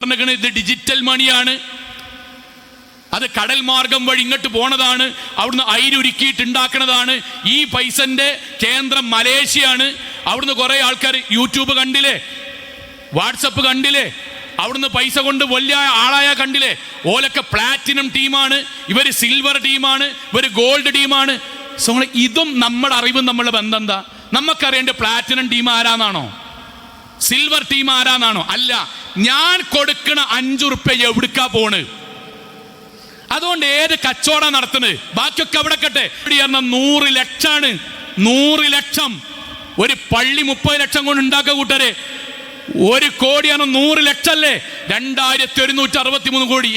ഇത് ഡിജിറ്റൽ മണിയാണ്. അത് കടൽ മാർഗം വഴി ഇങ്ങോട്ട് പോണതാണ്. അവിടുന്ന് അയിരുക്കിയിട്ട് ഉണ്ടാക്കുന്നതാണ്. ഈ പൈസന്റെ കേന്ദ്രം മലേഷ്യയാണ്. അവിടുന്ന് കുറെ ആൾക്കാർ യൂട്യൂബ് കണ്ടില്ലേ, വാട്സപ്പ് കണ്ടില്ലേ, അവിടുന്ന് പൈസ കൊണ്ട് വലിയ ആളായ കണ്ടില്ലേ. ഓലൊക്കെ പ്ലാറ്റിനം ടീമാണ്, ഇവര് സിൽവർ ടീമാണ്, ഇവര് ഗോൾഡ് ടീമാണ്. സോ ഇതും നമ്മുടെ അറിവും നമ്മളുടെ ബന്ധം എന്താ? നമുക്കറിയേണ്ട പ്ലാറ്റിനം ടീം ആരാന്നാണോ, സിൽവർ ടീം ആരാന്നാണോ? അല്ല, ഞാൻ കൊടുക്കണ 5 ഉറുപ്പ്യ എവിടുക്കാ പോണ്? അതുകൊണ്ട് ഏത് കച്ചവടം നടത്തുന്നത് ബാക്കിയൊക്കെ അവിടെ കട്ടെ. 100 ലക്ഷമാണ്. 100 ലക്ഷം ഒരു പള്ളി 30 ലക്ഷം കൊണ്ട് ഉണ്ടാക്കുക കൂട്ടരെ. 1 കോടിയാണ് 100 ലക്ഷം അല്ലേ? 2163 കോടി.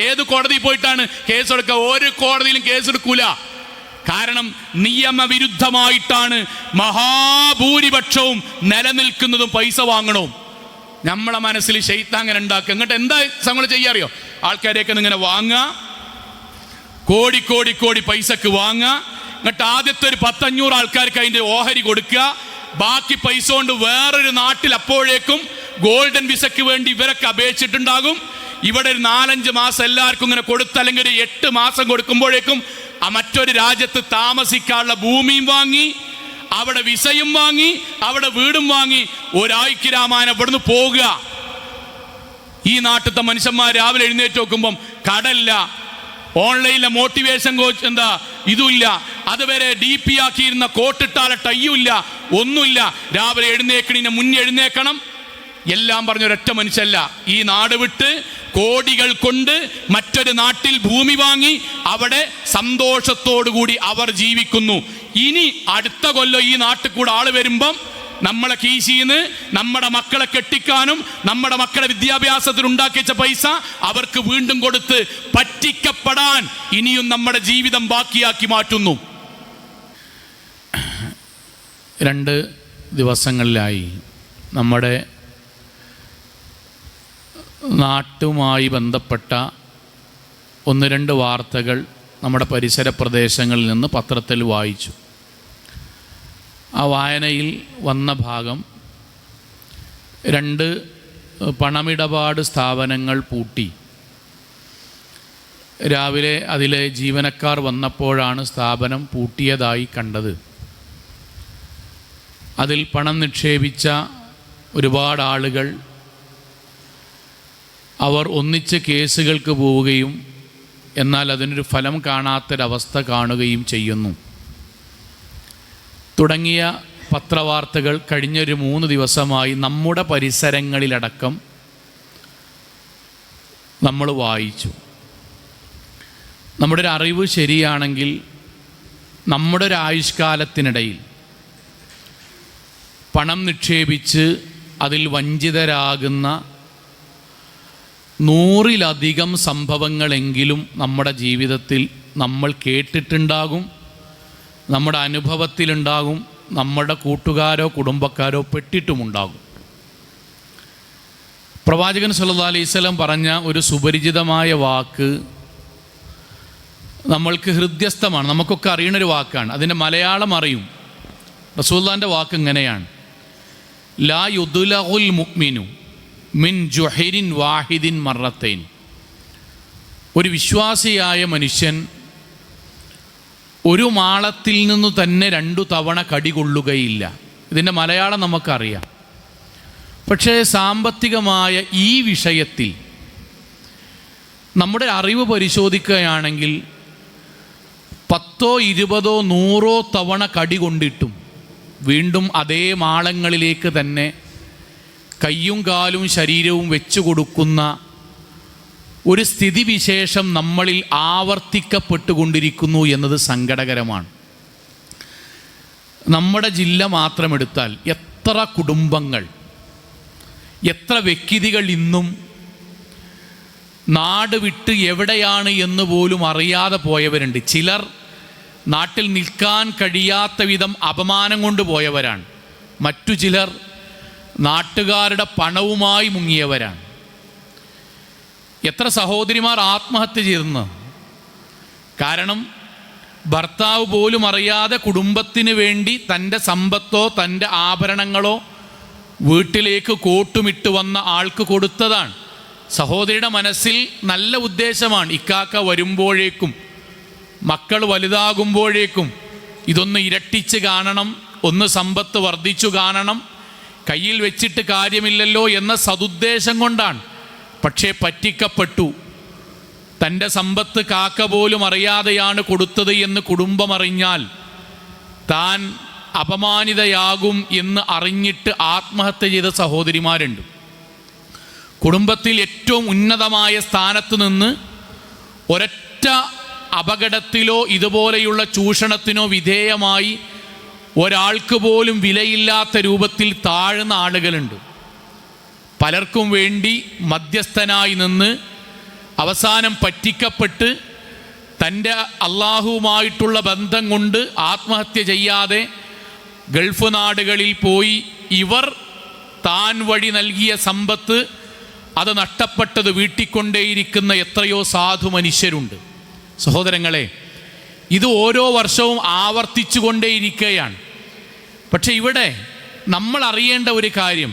ഏത് കോടതി പോയിട്ടാണ് കേസെടുക്കുക? ഒരു കോടതിയിലും കേസെടുക്കൂല. കാരണം നിയമവിരുദ്ധമായിട്ടാണ് മഹാഭൂരിപക്ഷവും നിലനിൽക്കുന്നതും പൈസ വാങ്ങണവും. നമ്മളെ മനസ്സിൽ ശൈത്താൻ അങ്ങനെ ഉണ്ടാക്കുക. എന്നിട്ട് എന്താ സംഗതി ചെയ്യാറിയോ? ആൾക്കാരെയൊക്കെ ഇങ്ങനെ വാങ്ങുക, കോടി പൈസക്ക് വാങ്ങുക. എന്നിട്ട് ആദ്യത്തെ ഒരു 10-500 ആൾക്കാർക്ക് അതിൻ്റെ ഓഹരി കൊടുക്കുക. ബാക്കി പൈസ കൊണ്ട് വേറൊരു നാട്ടിൽ അപ്പോഴേക്കും ഗോൾഡൻ വിസയ്ക്ക് വേണ്ടി ഇവരൊക്കെ അപേക്ഷിച്ചിട്ടുണ്ടാകും. ഇവിടെ ഒരു 4-5 മാസം എല്ലാവർക്കും ഇങ്ങനെ കൊടുത്ത്, അല്ലെങ്കിൽ ഒരു 8 മാസം കൊടുക്കുമ്പോഴേക്കും മറ്റൊരു രാജ്യത്ത് താമസിക്കാനുള്ള ഭൂമിയും വാങ്ങി, അവിടെ വിസയും വാങ്ങി, അവിടെ വീടും വാങ്ങി, ഒരാഴ്ച രാമായണം ഇവിടുന്ന് പോകുക. ഈ നാട്ടിലത്തെ മനുഷ്യന്മാർ രാവിലെ എഴുന്നേറ്റ് നോക്കുമ്പം കടല്ല, ഓൺലൈനിലെ മോട്ടിവേഷൻ കോച്ച് എന്താ ഇതുമില്ല, അതുവരെ DP ആക്കിയിരുന്ന കോട്ടിട്ടാല ടയ്യുമില്ല, ഒന്നുമില്ല. രാവിലെ എഴുന്നേക്കണീനെ മുന്നേ എഴുന്നേക്കണം. എല്ലാം പറഞ്ഞൊരൊറ്റ മനുഷ്യല്ല. ഈ നാട് വിട്ട് കോടികൾ കൊണ്ട് മറ്റൊരു നാട്ടിൽ ഭൂമി വാങ്ങി അവിടെ സന്തോഷത്തോടുകൂടി അവർ ജീവിക്കുന്നു. ഇനി അടുത്ത കൊല്ലം ഈ നാട്ടിൽ കൂടെ ആള് വരുമ്പം നമ്മളെ കീശിന്ന് നമ്മുടെ മക്കളെ കെട്ടിക്കാനും നമ്മുടെ മക്കളെ വിദ്യാഭ്യാസത്തിൽ ഉണ്ടാക്കി വെച്ച പൈസ അവർക്ക് വീണ്ടും കൊടുത്ത് പറ്റിക്കപ്പെടാൻ ഇനിയും നമ്മുടെ ജീവിതം ബാക്കിയാക്കി മാറ്റുന്നു. 2 ദിവസങ്ങളിലായി നമ്മുടെ നാട്ടുമായി ബന്ധപ്പെട്ട 1-2 വാർത്തകൾ നമ്മുടെ പരിസര പ്രദേശങ്ങളിൽ നിന്ന് പത്രത്തിൽ വായിച്ചു. ആ വായനയിൽ വന്ന ഭാഗം, 2 പണമിടപാട് സ്ഥാപനങ്ങൾ പൂട്ടി. രാവിലെ അതിലെ ജീവനക്കാർ വന്നപ്പോഴാണ് സ്ഥാപനം പൂട്ടിയതായി കണ്ടത്. അതിൽ പണം നിക്ഷേപിച്ച ഒരുപാട് ആളുകൾ അവർ ഒന്നിച്ച് കേസുകൾക്ക് പോവുകയും എന്നാൽ അതിനൊരു ഫലം കാണാത്തൊരവസ്ഥ കാണുകയും ചെയ്യുന്നു തുടങ്ങിയ പത്രവാർത്തകൾ കഴിഞ്ഞൊരു 3 ദിവസമായി നമ്മുടെ പരിസരങ്ങളിലടക്കം നമ്മൾ വായിച്ചു. നമ്മുടെ ഒരു അറിവ് ശരിയാണെങ്കിൽ നമ്മുടെ ഒരു ആയുഷ്കാലത്തിനിടയിൽ പണം നിക്ഷേപിച്ച് അതിൽ വഞ്ചിതരാകുന്ന 100-ലധികം സംഭവങ്ങളെങ്കിലും നമ്മുടെ ജീവിതത്തിൽ നമ്മൾ കേട്ടിട്ടുണ്ടാകും, നമ്മുടെ അനുഭവത്തിലുണ്ടാകും, നമ്മുടെ കൂട്ടുകാരോ കുടുംബക്കാരോ പെട്ടിട്ടുമുണ്ടാകും. പ്രവാചകൻ സല്ലല്ലാഹു അലൈഹി വസല്ലം പറഞ്ഞ ഒരു സുപരിചിതമായ വാക്ക് നമ്മൾക്ക് ഹൃദ്യസ്ഥമാണ്, നമുക്കൊക്കെ അറിയണൊരു വാക്കാണ്. അതിൻ്റെ മലയാളം അറിയും. റസൂലുള്ളാഹിൻ്റെ വാക്ക് ഇങ്ങനെയാണ്: ലാ യുദ്ലഉൽ മുഅ്മിനു മിൻ ജുഹരിൻ വാഹിദിൻ മറത്തൈൻ. ഒരു വിശ്വാസിയായ മനുഷ്യൻ ഒരു മാളത്തിൽ നിന്നു തന്നെ 2 തവണ കടികൊള്ളുകയില്ല. ഇതിൻ്റെ മലയാളം നമുക്കറിയാം. പക്ഷേ സാമ്പത്തികമായ ഈ വിഷയത്തിൽ നമ്മുടെ അറിവ് പരിശോധിക്കുകയാണെങ്കിൽ 10, 20, 100 തവണ കടികൊണ്ടിട്ടും വീണ്ടും അതേ മാളങ്ങളിലേക്ക് തന്നെ കയ്യും കാലും ശരീരവും വെച്ചു കൊടുക്കുന്ന ഒരു സ്ഥിതിവിശേഷം നമ്മളിൽ ആവർത്തിക്കപ്പെട്ടുകൊണ്ടിരിക്കുന്നു എന്നത് സങ്കടകരമാണ്. നമ്മുടെ ജില്ല മാത്രമെടുത്താൽ എത്ര കുടുംബങ്ങൾ, എത്ര വ്യക്തികൾ ഇന്നും നാട് വിട്ട് എവിടെയാണ് എന്ന് പോലും അറിയാതെ പോയവരുണ്ട്. ചിലർ നാട്ടിൽ നിൽക്കാൻ കഴിയാത്ത വിധം അപമാനം കൊണ്ട് പോയവരാണ്. മറ്റു ചിലർ നാട്ടുകാരുടെ പണവുമായി മുങ്ങിയവരാണ്. എത്ര സഹോദരിമാർ ആത്മഹത്യ ചെയ്തെന്ന്. കാരണം ഭർത്താവ് പോലും അറിയാതെ കുടുംബത്തിന് വേണ്ടി തൻ്റെ സമ്പത്തോ തൻ്റെ ആഭരണങ്ങളോ വീട്ടിലേക്ക് കോട്ടുമിട്ട് വന്ന ആൾക്ക് കൊടുത്തതാണ്. സഹോദരിയുടെ മനസ്സിൽ നല്ല ഉദ്ദേശമാണ്. ഇക്കാക്ക വരുമ്പോഴേക്കും, മക്കൾ വലുതാകുമ്പോഴേക്കും ഇതൊന്ന് ഇരട്ടിച്ച് കാണണം, ഒന്ന് സമ്പത്ത് വർദ്ധിച്ചു കാണണം, കയ്യിൽ വെച്ചിട്ട് കാര്യമില്ലല്ലോ എന്ന സതുദ്ദേശം കൊണ്ടാണ്. പക്ഷേ പറ്റിക്കപ്പെട്ടു. തൻ്റെ സമ്പത്ത് കാക്ക പോലും അറിയാതെയാണ് കൊടുത്തത് എന്ന് കുടുംബം അറിഞ്ഞാൽ താൻ അപമാനിതയാകും എന്ന് അറിഞ്ഞിട്ട് ആത്മഹത്യ ചെയ്ത സഹോദരിമാരുണ്ട്. കുടുംബത്തിൽ ഏറ്റവും ഉന്നതമായ സ്ഥാനത്ത് നിന്ന് ഒരൊറ്റ അപകടത്തിലോ ഇതുപോലെയുള്ള ചൂഷണത്തിനോ വിധേയമായി ഒരാൾക്ക് പോലും വിലയില്ലാത്ത രൂപത്തിൽ താഴ്ന്ന ആളുകളുണ്ട്. പലർക്കും വേണ്ടി മധ്യസ്ഥനായി നിന്ന് അവസാനം പറ്റിക്കപ്പെട്ട് തൻ്റെ അള്ളാഹുവുമായിട്ടുള്ള ബന്ധം കൊണ്ട് ആത്മഹത്യ ചെയ്യാതെ ഗൾഫ് നാടുകളിൽ പോയി ഇവർ താൻ വഴി നൽകിയ സമ്പത്ത് അത് നഷ്ടപ്പെട്ടത് വീട്ടിക്കൊണ്ടേയിരിക്കുന്ന എത്രയോ സാധു മനുഷ്യരുണ്ട്. സഹോദരങ്ങളെ, ഇത് ഓരോ വർഷവും ആവർത്തിച്ചു കൊണ്ടേയിരിക്കുകയാണ്. പക്ഷെ ഇവിടെ നമ്മൾ അറിയേണ്ട ഒരു കാര്യം,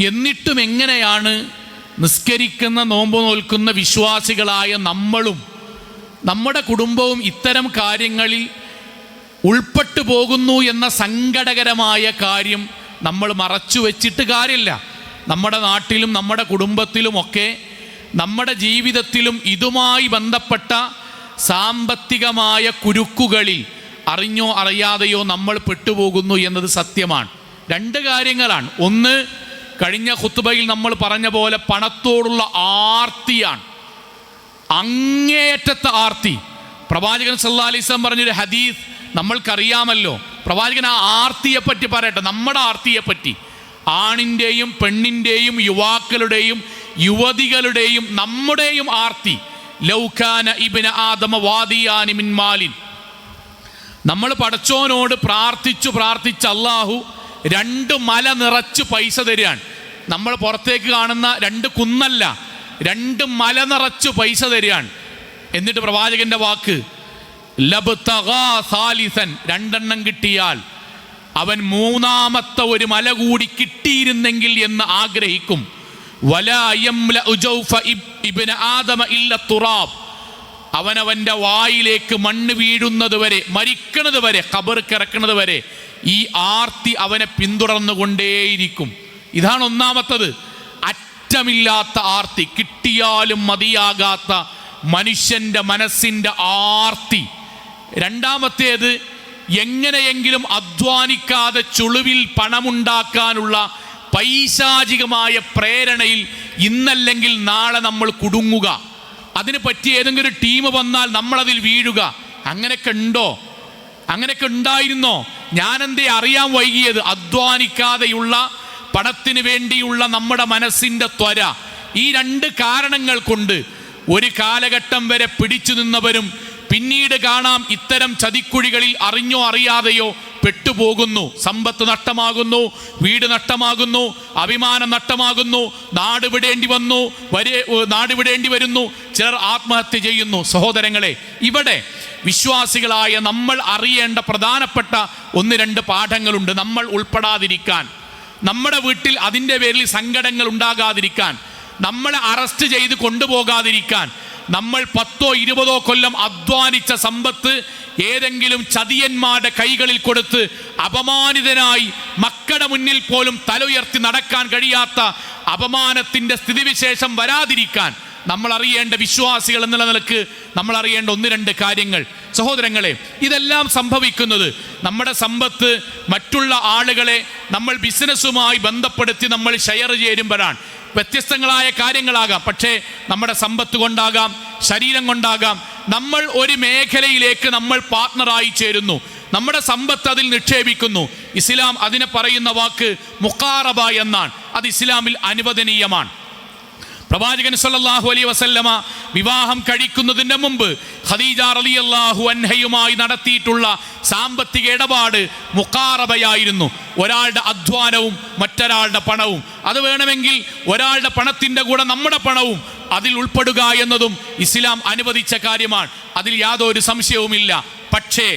എന്നിട്ടും എങ്ങനെയാണ് നിസ്കരിക്കുന്ന, നോമ്പ് നോൽക്കുന്ന വിശ്വാസികളായ നമ്മളും നമ്മുടെ കുടുംബവും ഇത്തരം കാര്യങ്ങളിൽ ഉൾപ്പെട്ടു പോകുന്നു എന്ന സങ്കടകരമായ കാര്യം നമ്മൾ മറച്ചു വെച്ചിട്ട് കാര്യമില്ല. നമ്മുടെ നാട്ടിലും നമ്മുടെ കുടുംബത്തിലുമൊക്കെ നമ്മുടെ ജീവിതത്തിലും ഇതുമായി ബന്ധപ്പെട്ട സാമ്പത്തികമായ കുരുക്കുകളിൽ അറിഞ്ഞോ അറിയാതെയോ നമ്മൾ പെട്ടുപോകുന്നു എന്നത് സത്യമാണ്. രണ്ട് കാര്യങ്ങളാണ്. ഒന്ന്, കഴിഞ്ഞ ഖുത്ബയിൽ നമ്മൾ പറഞ്ഞ പോലെ പണത്തോടുള്ള ആർത്തിയാണ്, അങ്ങേയറ്റത്തെ ആർത്തി. പ്രവാചകൻ സല്ലല്ലാഹു അലൈഹി വസല്ലം പറഞ്ഞൊരു ഹദീസ് നമ്മൾക്കറിയാമല്ലോ. പ്രവാചകൻ ആ ആർത്തിയെപ്പറ്റി പറയട്ടെ, നമ്മുടെ ആർത്തിയെപ്പറ്റി. ആണിൻ്റെയും പെണ്ണിൻ്റെയും യുവാക്കളുടെയും യുവതികളുടെയും നമ്മുടെയും ആർത്തി. ലൗകാന ഇബ്ന ആദമ വാദിയാനി മിൻ മാലിൻ. നമ്മൾ പടച്ചോനോട് പ്രാർത്ഥിച്ച് അല്ലാഹു 2 മല നിറച്ച് പൈസ തരികയാണ്. നമ്മൾ പുറത്തേക്ക് കാണുന്ന 2 കുന്നല്ല, 2 മല നിറച്ച് പൈസ തരികയാണ്. എന്നിട്ട് പ്രവാചകന്റെ വാക്ക്, ലബ്തഗാ സാലിസൻ, 2 എണ്ണം കിട്ടിയാൽ അവൻ 3ാമത്തെ ഒരു മല കൂടി കിട്ടിയിരുന്നെങ്കിൽ എന്ന് ആഗ്രഹിക്കും. വലാ യംലഉ ജൗഫ ഇബ്ന ആദമ ഇല്ല തുറാബ്. അവനവൻ്റെ വായിലേക്ക് മണ്ണ് വീഴുന്നത് വരെ, മരിക്കുന്നത് വരെ, ഖബർ കിടക്കുന്നത് വരെ ഈ ആർത്തി അവനെ പിന്തുടർന്നുകൊണ്ടേയിരിക്കും. ഇതാണ് ഒന്നാമത്തത്, അറ്റമില്ലാത്ത ആർത്തി, കിട്ടിയാലും മതിയാകാത്ത മനുഷ്യൻ്റെ മനസ്സിൻ്റെ ആർത്തി. രണ്ടാമത്തേത്, എങ്ങനെയെങ്കിലും അധ്വാനിക്കാതെ ചുളുവിൽ പണമുണ്ടാക്കാനുള്ള പൈശാചികമായ പ്രേരണയിൽ ഇന്നല്ലെങ്കിൽ നാളെ നമ്മൾ കുടുങ്ങുക. അതിന് പറ്റിയ ഏതെങ്കിലും ഒരു ടീം വന്നാൽ നമ്മളതിൽ വീഴുക. അങ്ങനെയൊക്കെ ഉണ്ടോ? അങ്ങനെയൊക്കെ ഉണ്ടായിരുന്നോ? ഞാനെന്തേ അറിയാൻ വൈകിയത്? അധ്വാനിക്കാതെയുള്ള പണത്തിന് വേണ്ടിയുള്ള നമ്മുടെ മനസ്സിൻ്റെ ത്വര. ഈ 2 കാരണങ്ങൾ കൊണ്ട് ഒരു കാലഘട്ടം വരെ പിടിച്ചു നിന്നവരും പിന്നീട് കാണാം ഇത്തരം ചതിക്കുഴികളിൽ അറിഞ്ഞോ അറിയാതെയോ പെട്ടുപോകുന്നു. സമ്പത്ത് നഷ്ടമാകുന്നു, വീട് നഷ്ടമാകുന്നു, അഭിമാനം നഷ്ടമാകുന്നു, നാട് വിടേണ്ടി വരുന്നു, ചിലർ ആത്മഹത്യ ചെയ്യുന്നു. സഹോദരങ്ങളെ, ഇവിടെ വിശ്വാസികളായ നമ്മൾ അറിയേണ്ട പ്രധാനപ്പെട്ട 1-2 പാഠങ്ങളുണ്ട്. നമ്മൾ ഉൾപ്പെടാതിരിക്കാൻ, നമ്മുടെ വീട്ടിൽ അതിൻ്റെ പേരിൽ സങ്കടങ്ങൾ ഉണ്ടാകാതിരിക്കാൻ, നമ്മളെ അറസ്റ്റ് ചെയ്ത് കൊണ്ടുപോകാതിരിക്കാൻ, നമ്മൾ 10-20 കൊല്ലം അധ്വാനിച്ച സമ്പത്ത് ഏതെങ്കിലും ചതിയന്മാരുടെ കൈകളിൽ കൊടുത്ത് അപമാനിതനായി മക്കളുടെ മുന്നിൽ പോലും തല ഉയർത്തി നടക്കാൻ കഴിയാത്ത അപമാനത്തിൻ്റെ സ്ഥിതിവിശേഷം വരാതിരിക്കാൻ നമ്മൾ അറിയേണ്ട വിശ്വാസികൾ എന്നുള്ള നിലക്ക് നമ്മൾ അറിയേണ്ട 1-2 കാര്യങ്ങൾ. സഹോദരങ്ങളെ, ഇതെല്ലാം സംഭവിക്കുന്നത് നമ്മുടെ സമ്പത്ത് മറ്റുള്ള ആളുകളെ നമ്മൾ ബിസിനസ്സുമായി ബന്ധപ്പെടുത്തി നമ്മൾ ഷെയർ ചേരുമ്പോഴാണ്. വ്യത്യസ്തങ്ങളായ കാര്യങ്ങളാകാം, പക്ഷേ നമ്മുടെ സമ്പത്ത് കൊണ്ടാകാം, ശരീരം കൊണ്ടാകാം. നമ്മൾ ഒരു മേഖലയിലേക്ക് നമ്മൾ പാർട്ട്ണറായി ചേരുന്നു, നമ്മുടെ സമ്പത്ത് അതിൽ നിക്ഷേപിക്കുന്നു. ഇസ്ലാം അതിനെ പറയുന്ന വാക്ക് മുഖാറബ എന്നാണ്. അത് ഇസ്ലാമിൽ അനുവദനീയമാണ്. പ്രവാചകൻ സല്ലല്ലാഹു അലൈഹി വസല്ലമ വിവാഹം കഴിക്കുന്നതിന് മുമ്പ് ഖദീജ റളിയല്ലാഹു അൻഹയുമായി നടത്തിയിട്ടുള്ള സാമ്പത്തിക ഇടപാട് മുഖാറബയായിരുന്നു. ഒരാളുടെ അധ്വാനവും മറ്റൊരാളുടെ പണവും. അത് വേണമെങ്കിൽ ഒരാളുടെ പണത്തിൻ്റെ കൂടെ നമ്മുടെ പണവും അതിൽ ഉൾപ്പെടുക എന്നതും ഇസ്ലാം അനുവദിച്ച കാര്യമാണ്. അതിൽ യാതൊരു സംശയവുമില്ല. പക്ഷേ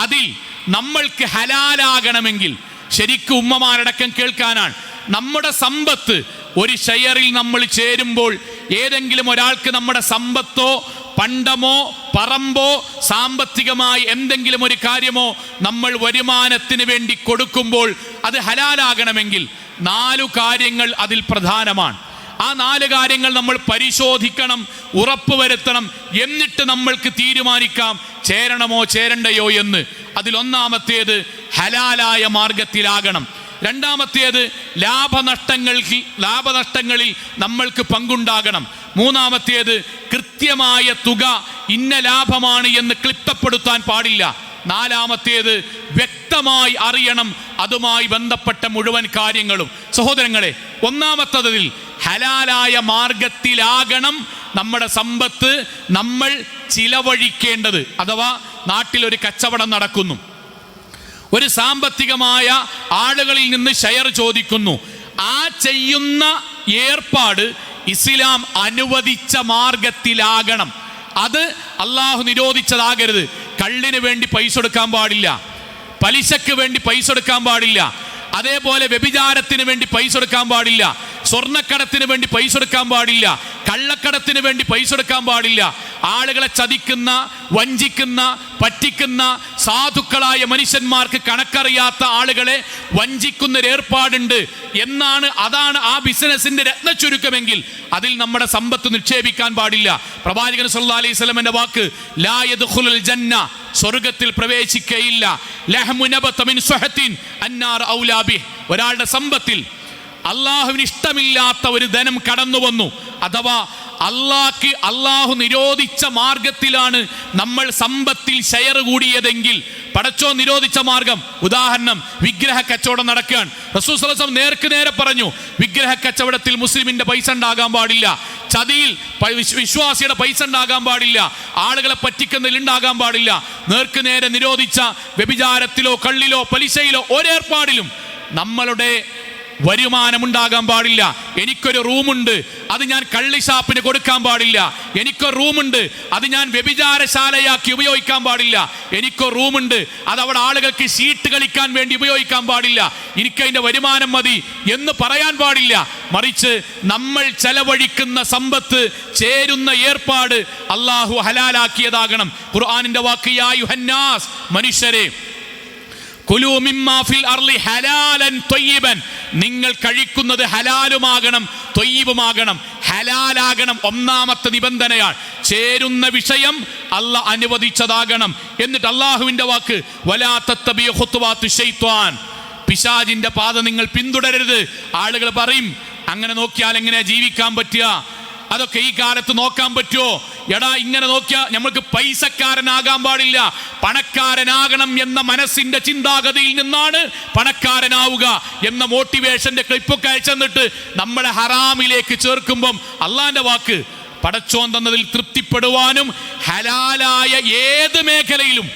അതിൽ നമ്മൾക്ക് ഹലാലാകണമെങ്കിൽ, ശരിക്കും ഉമ്മമാരടക്കം കേൾക്കാനാണ്, നമ്മുടെ സമ്പത്ത് ഒരു ഷെയറിൽ നമ്മൾ ചേരുമ്പോൾ ഏതെങ്കിലും ഒരാൾക്ക് നമ്മുടെ സമ്പത്തോ പണ്ടമോ പറമ്പോ സാമ്പത്തികമായി എന്തെങ്കിലും ഒരു കാര്യമോ നമ്മൾ വരുമാനത്തിന് വേണ്ടി കൊടുക്കുമ്പോൾ അത് ഹലാലാകണമെങ്കിൽ 4 കാര്യങ്ങൾ അതിൽ പ്രധാനമാണ്. ആ 4 കാര്യങ്ങൾ നമ്മൾ പരിശോധിക്കണം, ഉറപ്പുവരുത്തണം. എന്നിട്ട് നമ്മൾക്ക് തീരുമാനിക്കാം ചേരണമോ ചേരണ്ടയോ എന്ന്. അതിലൊന്നാമത്തേത് ഹലാലായ മാർഗത്തിലാകണം. രണ്ടാമത്തേത് ലാഭനഷ്ടങ്ങളിൽ നമ്മൾക്ക് പങ്കുണ്ടാകണം. മൂന്നാമത്തേത് കൃത്യമായ തുക ഇന്ന ലാഭമാണ് എന്ന് ക്ലിപ്തപ്പെടുത്താൻ പാടില്ല. നാലാമത്തേത് വ്യക്തമായി അറിയണം അതുമായി ബന്ധപ്പെട്ട മുഴുവൻ കാര്യങ്ങളും. സഹോദരങ്ങളെ, ഒന്നാമത്തതിൽ ഹലാലായ മാർഗത്തിലാകണം നമ്മുടെ സമ്പത്ത് നമ്മൾ ചിലവഴിക്കേണ്ടത്. അഥവാ നാട്ടിലൊരു കച്ചവടം നടക്കുന്നു, ഒരു സാമ്പത്തികമായ ആളുകളിൽ നിന്ന് ഷെയർ ചോദിക്കുന്നു. ആ ചെയ്യുന്ന ഏർപ്പാട് ഇസ്ലാം അനുവദിച്ച മാർഗത്തിലാകണം. അത് അള്ളാഹു നിരോധിച്ചതാകരുത്. കള്ളിന് വേണ്ടി പൈസ എടുക്കാൻ പാടില്ല, പലിശക്ക് വേണ്ടി പൈസ എടുക്കാൻ പാടില്ല, അതേപോലെ വ്യഭിചാരത്തിന് വേണ്ടി പൈസ എടുക്കാൻ പാടില്ല, സ്വർണ്ണക്കടത്തിന് വേണ്ടി പൈസ എടുക്കാൻ പാടില്ല, കള്ളക്കടത്തിന് വേണ്ടി പൈസ എടുക്കാൻ പാടില്ല. ആളുകളെ ചതിക്കുന്ന, വഞ്ചിക്കുന്ന, പറ്റിക്കുന്ന സാധുക്കളായ മനുഷ്യന്മാർക്ക് കണക്കറിയാത്ത ആളുകളെ വഞ്ചിക്കുന്ന ഒരു ഏർപ്പാടുണ്ട് എന്നാണ്. അതാണ് ആ ബിസിനസിന്റെ രത്നച്ചുരുക്കമെങ്കിൽ അതിൽ നമ്മുടെ സമ്പത്ത് നിക്ഷേപിക്കാൻ പാടില്ല. പ്രവാചകൻ സല്ലല്ലാഹു അലൈഹി വസല്ലമയുടെ വാക്ക്, ലാ യദ്ഖുലുൽ ജന്ന, സ്വർഗ്ഗത്തിൽ പ്രവേശിക്കയില്ല, ലഹ്മു നബത മിൻ സുഹത്തിൻ അന്നാർ ഔലാ ബിഹി, ഒരാളുടെ സമ്പത്തിൽ അള്ളാഹുവിന് ഇഷ്ടമില്ലാത്ത ഒരു ധനം കടന്നു വന്നു, അഥവാ അള്ളാഹു നിരോധിച്ച മാർഗത്തിലാണ് നമ്മൾ സമ്പത്തിൽ ഷെയർ കൂടിയതെങ്കിൽ, പടച്ചോ നിരോധിച്ച മാർഗം, ഉദാഹരണം വിഗ്രഹ കച്ചവടം നടക്കുകയാണ്. റസൂൽ സ്വല്ലല്ലാഹു അലൈഹി വസല്ലം നേർക്ക് നേരെ പറഞ്ഞു, വിഗ്രഹ കച്ചവടത്തിൽ മുസ്ലിമിന്റെ പൈസ ഉണ്ടാകാൻ പാടില്ല, ചതിയിൽ വിശ്വാസിയുടെ പൈസ ഉണ്ടാകാൻ പാടില്ല, ആളുകളെ പറ്റിക്കുന്നതിൽ ഉണ്ടാകാൻ പാടില്ല. നേർക്ക് നേരെ നിരോധിച്ച വ്യഭിചാരത്തിലോ കള്ളിലോ പലിശയിലോ ഒരേർപ്പാടിലും നമ്മളുടെ വരുമാനമുണ്ടാകാൻ പാടില്ല. എനിക്കൊരു റൂമുണ്ട്, അത് ഞാൻ കള്ളി ഷാപ്പിന് കൊടുക്കാൻ പാടില്ല. എനിക്കൊരു റൂമുണ്ട്, അത് ഞാൻ വ്യഭിചാരശാലയാക്കി ഉപയോഗിക്കാൻ പാടില്ല. എനിക്കൊരു റൂമുണ്ട്, അത് അവിടെ ആളുകൾക്ക് ഷീട്ട് കളിക്കാൻ വേണ്ടി ഉപയോഗിക്കാൻ പാടില്ല. എനിക്കതിൻ്റെ വരുമാനം മതി എന്ന് പറയാൻ പാടില്ല. മറിച്ച് നമ്മൾ ചെലവഴിക്കുന്ന സമ്പത്ത് ചേരുന്ന ഏർപ്പാട് അള്ളാഹു ഹലാലാക്കിയതാകണം. ഖുർആനിന്റെ വാക്ക്, യാ യുഹന്നാസ്, മനുഷ്യരെ, കുലൂ മിമ്മാ ഫിൽ അർളി ഹലാലൻ ത്വയ്യിബൻ, നിങ്ങൾ കഴിക്കുന്നത് ഹലാലുമാകണം, ത്വയ്യിബുമാകണം, ഹലാലാകണം. ഒന്നാമത്തെ നിബന്ധനയാണ്. ചേരുന്ന വിഷയം അല്ലാഹ് അനുവദിച്ചതാകണം. എന്നിട്ട് അള്ളാഹുവിന്റെ വാക്ക്, വലാ തത്തബിഉ ഖുതുവാത്തി ശൈത്വാൻ, പിശാചിന്റെ പാത നിങ്ങൾ പിന്തുടരരുത്. ആളുകൾ പറയും, അങ്ങനെ നോക്കിയാൽ എങ്ങനെയാ ജീവിക്കാൻ പറ്റുക, അതൊക്കെ ഈ കാലത്ത് നോക്കാൻ പറ്റുമോ? എടാ, ഇങ്ങനെ നോക്കിയാൽ നമ്മൾക്ക് പൈസക്കാരനാകാൻ പാടില്ല, പണക്കാരനാകണം എന്ന മനസ്സിന്റെ ചിന്താഗതിയിൽ നിന്നാണ് പണക്കാരനാവുക എന്ന മോട്ടിവേഷന്റെ ക്ലിപ്പൊക്കെ അയച്ചെന്നിട്ട് നമ്മളെ ഹറാമിലേക്ക് ചേർക്കുമ്പം അള്ളാന്റെ വാക്ക്, പടച്ചോൻ തന്നതിൽ തൃപ്തിപ്പെടുവാനും ഹലാലായ ഏത് മേഖലയിലും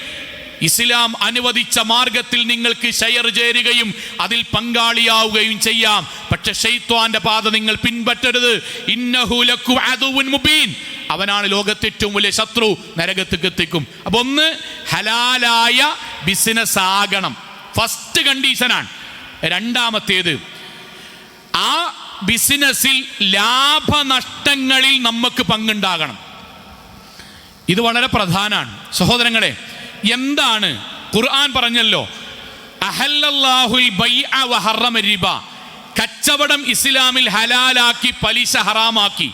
ഇസ്ലാം അനുവദിച്ച മാർഗത്തിൽ നിങ്ങൾക്ക് ഷെയർ ചേരുകയും അതിൽ പങ്കാളിയാവുകയും ചെയ്യാം. പക്ഷെ ശൈത്വാന്റെ പാത നിങ്ങൾ പിൻപറ്റരുത്. ഇന്നഹു ലക്കും അദുവുൻ മുബീൻ, അവനാണ് ലോകത്തെ ഏറ്റവും വലിയ ശത്രു, നരകത്തേക്ക് എത്തിക്കും. അപ്പൊ ഒന്ന്, ഹലാലായ ബിസിനസ് ആകണം, ഫസ്റ്റ് കണ്ടീഷനാണ്. രണ്ടാമത്തേത്, ആ ബിസിനസ്സിൽ ലാഭനഷ്ടങ്ങളിൽ നമുക്ക് പങ്കുണ്ടാകണം. ഇത് വളരെ പ്രധാനമാണ് സഹോദരങ്ങളെ. എന്താണ് ഖുർആൻ പറഞ്ഞല്ലോ, അഹല്ലല്ലാഹുൽ ബൈഅ വഹറമ റിബ, കച്ചവടം ഇസ്ലാമിൽ ഹലാലാക്കി പലിശ ഹറാമാക്കി.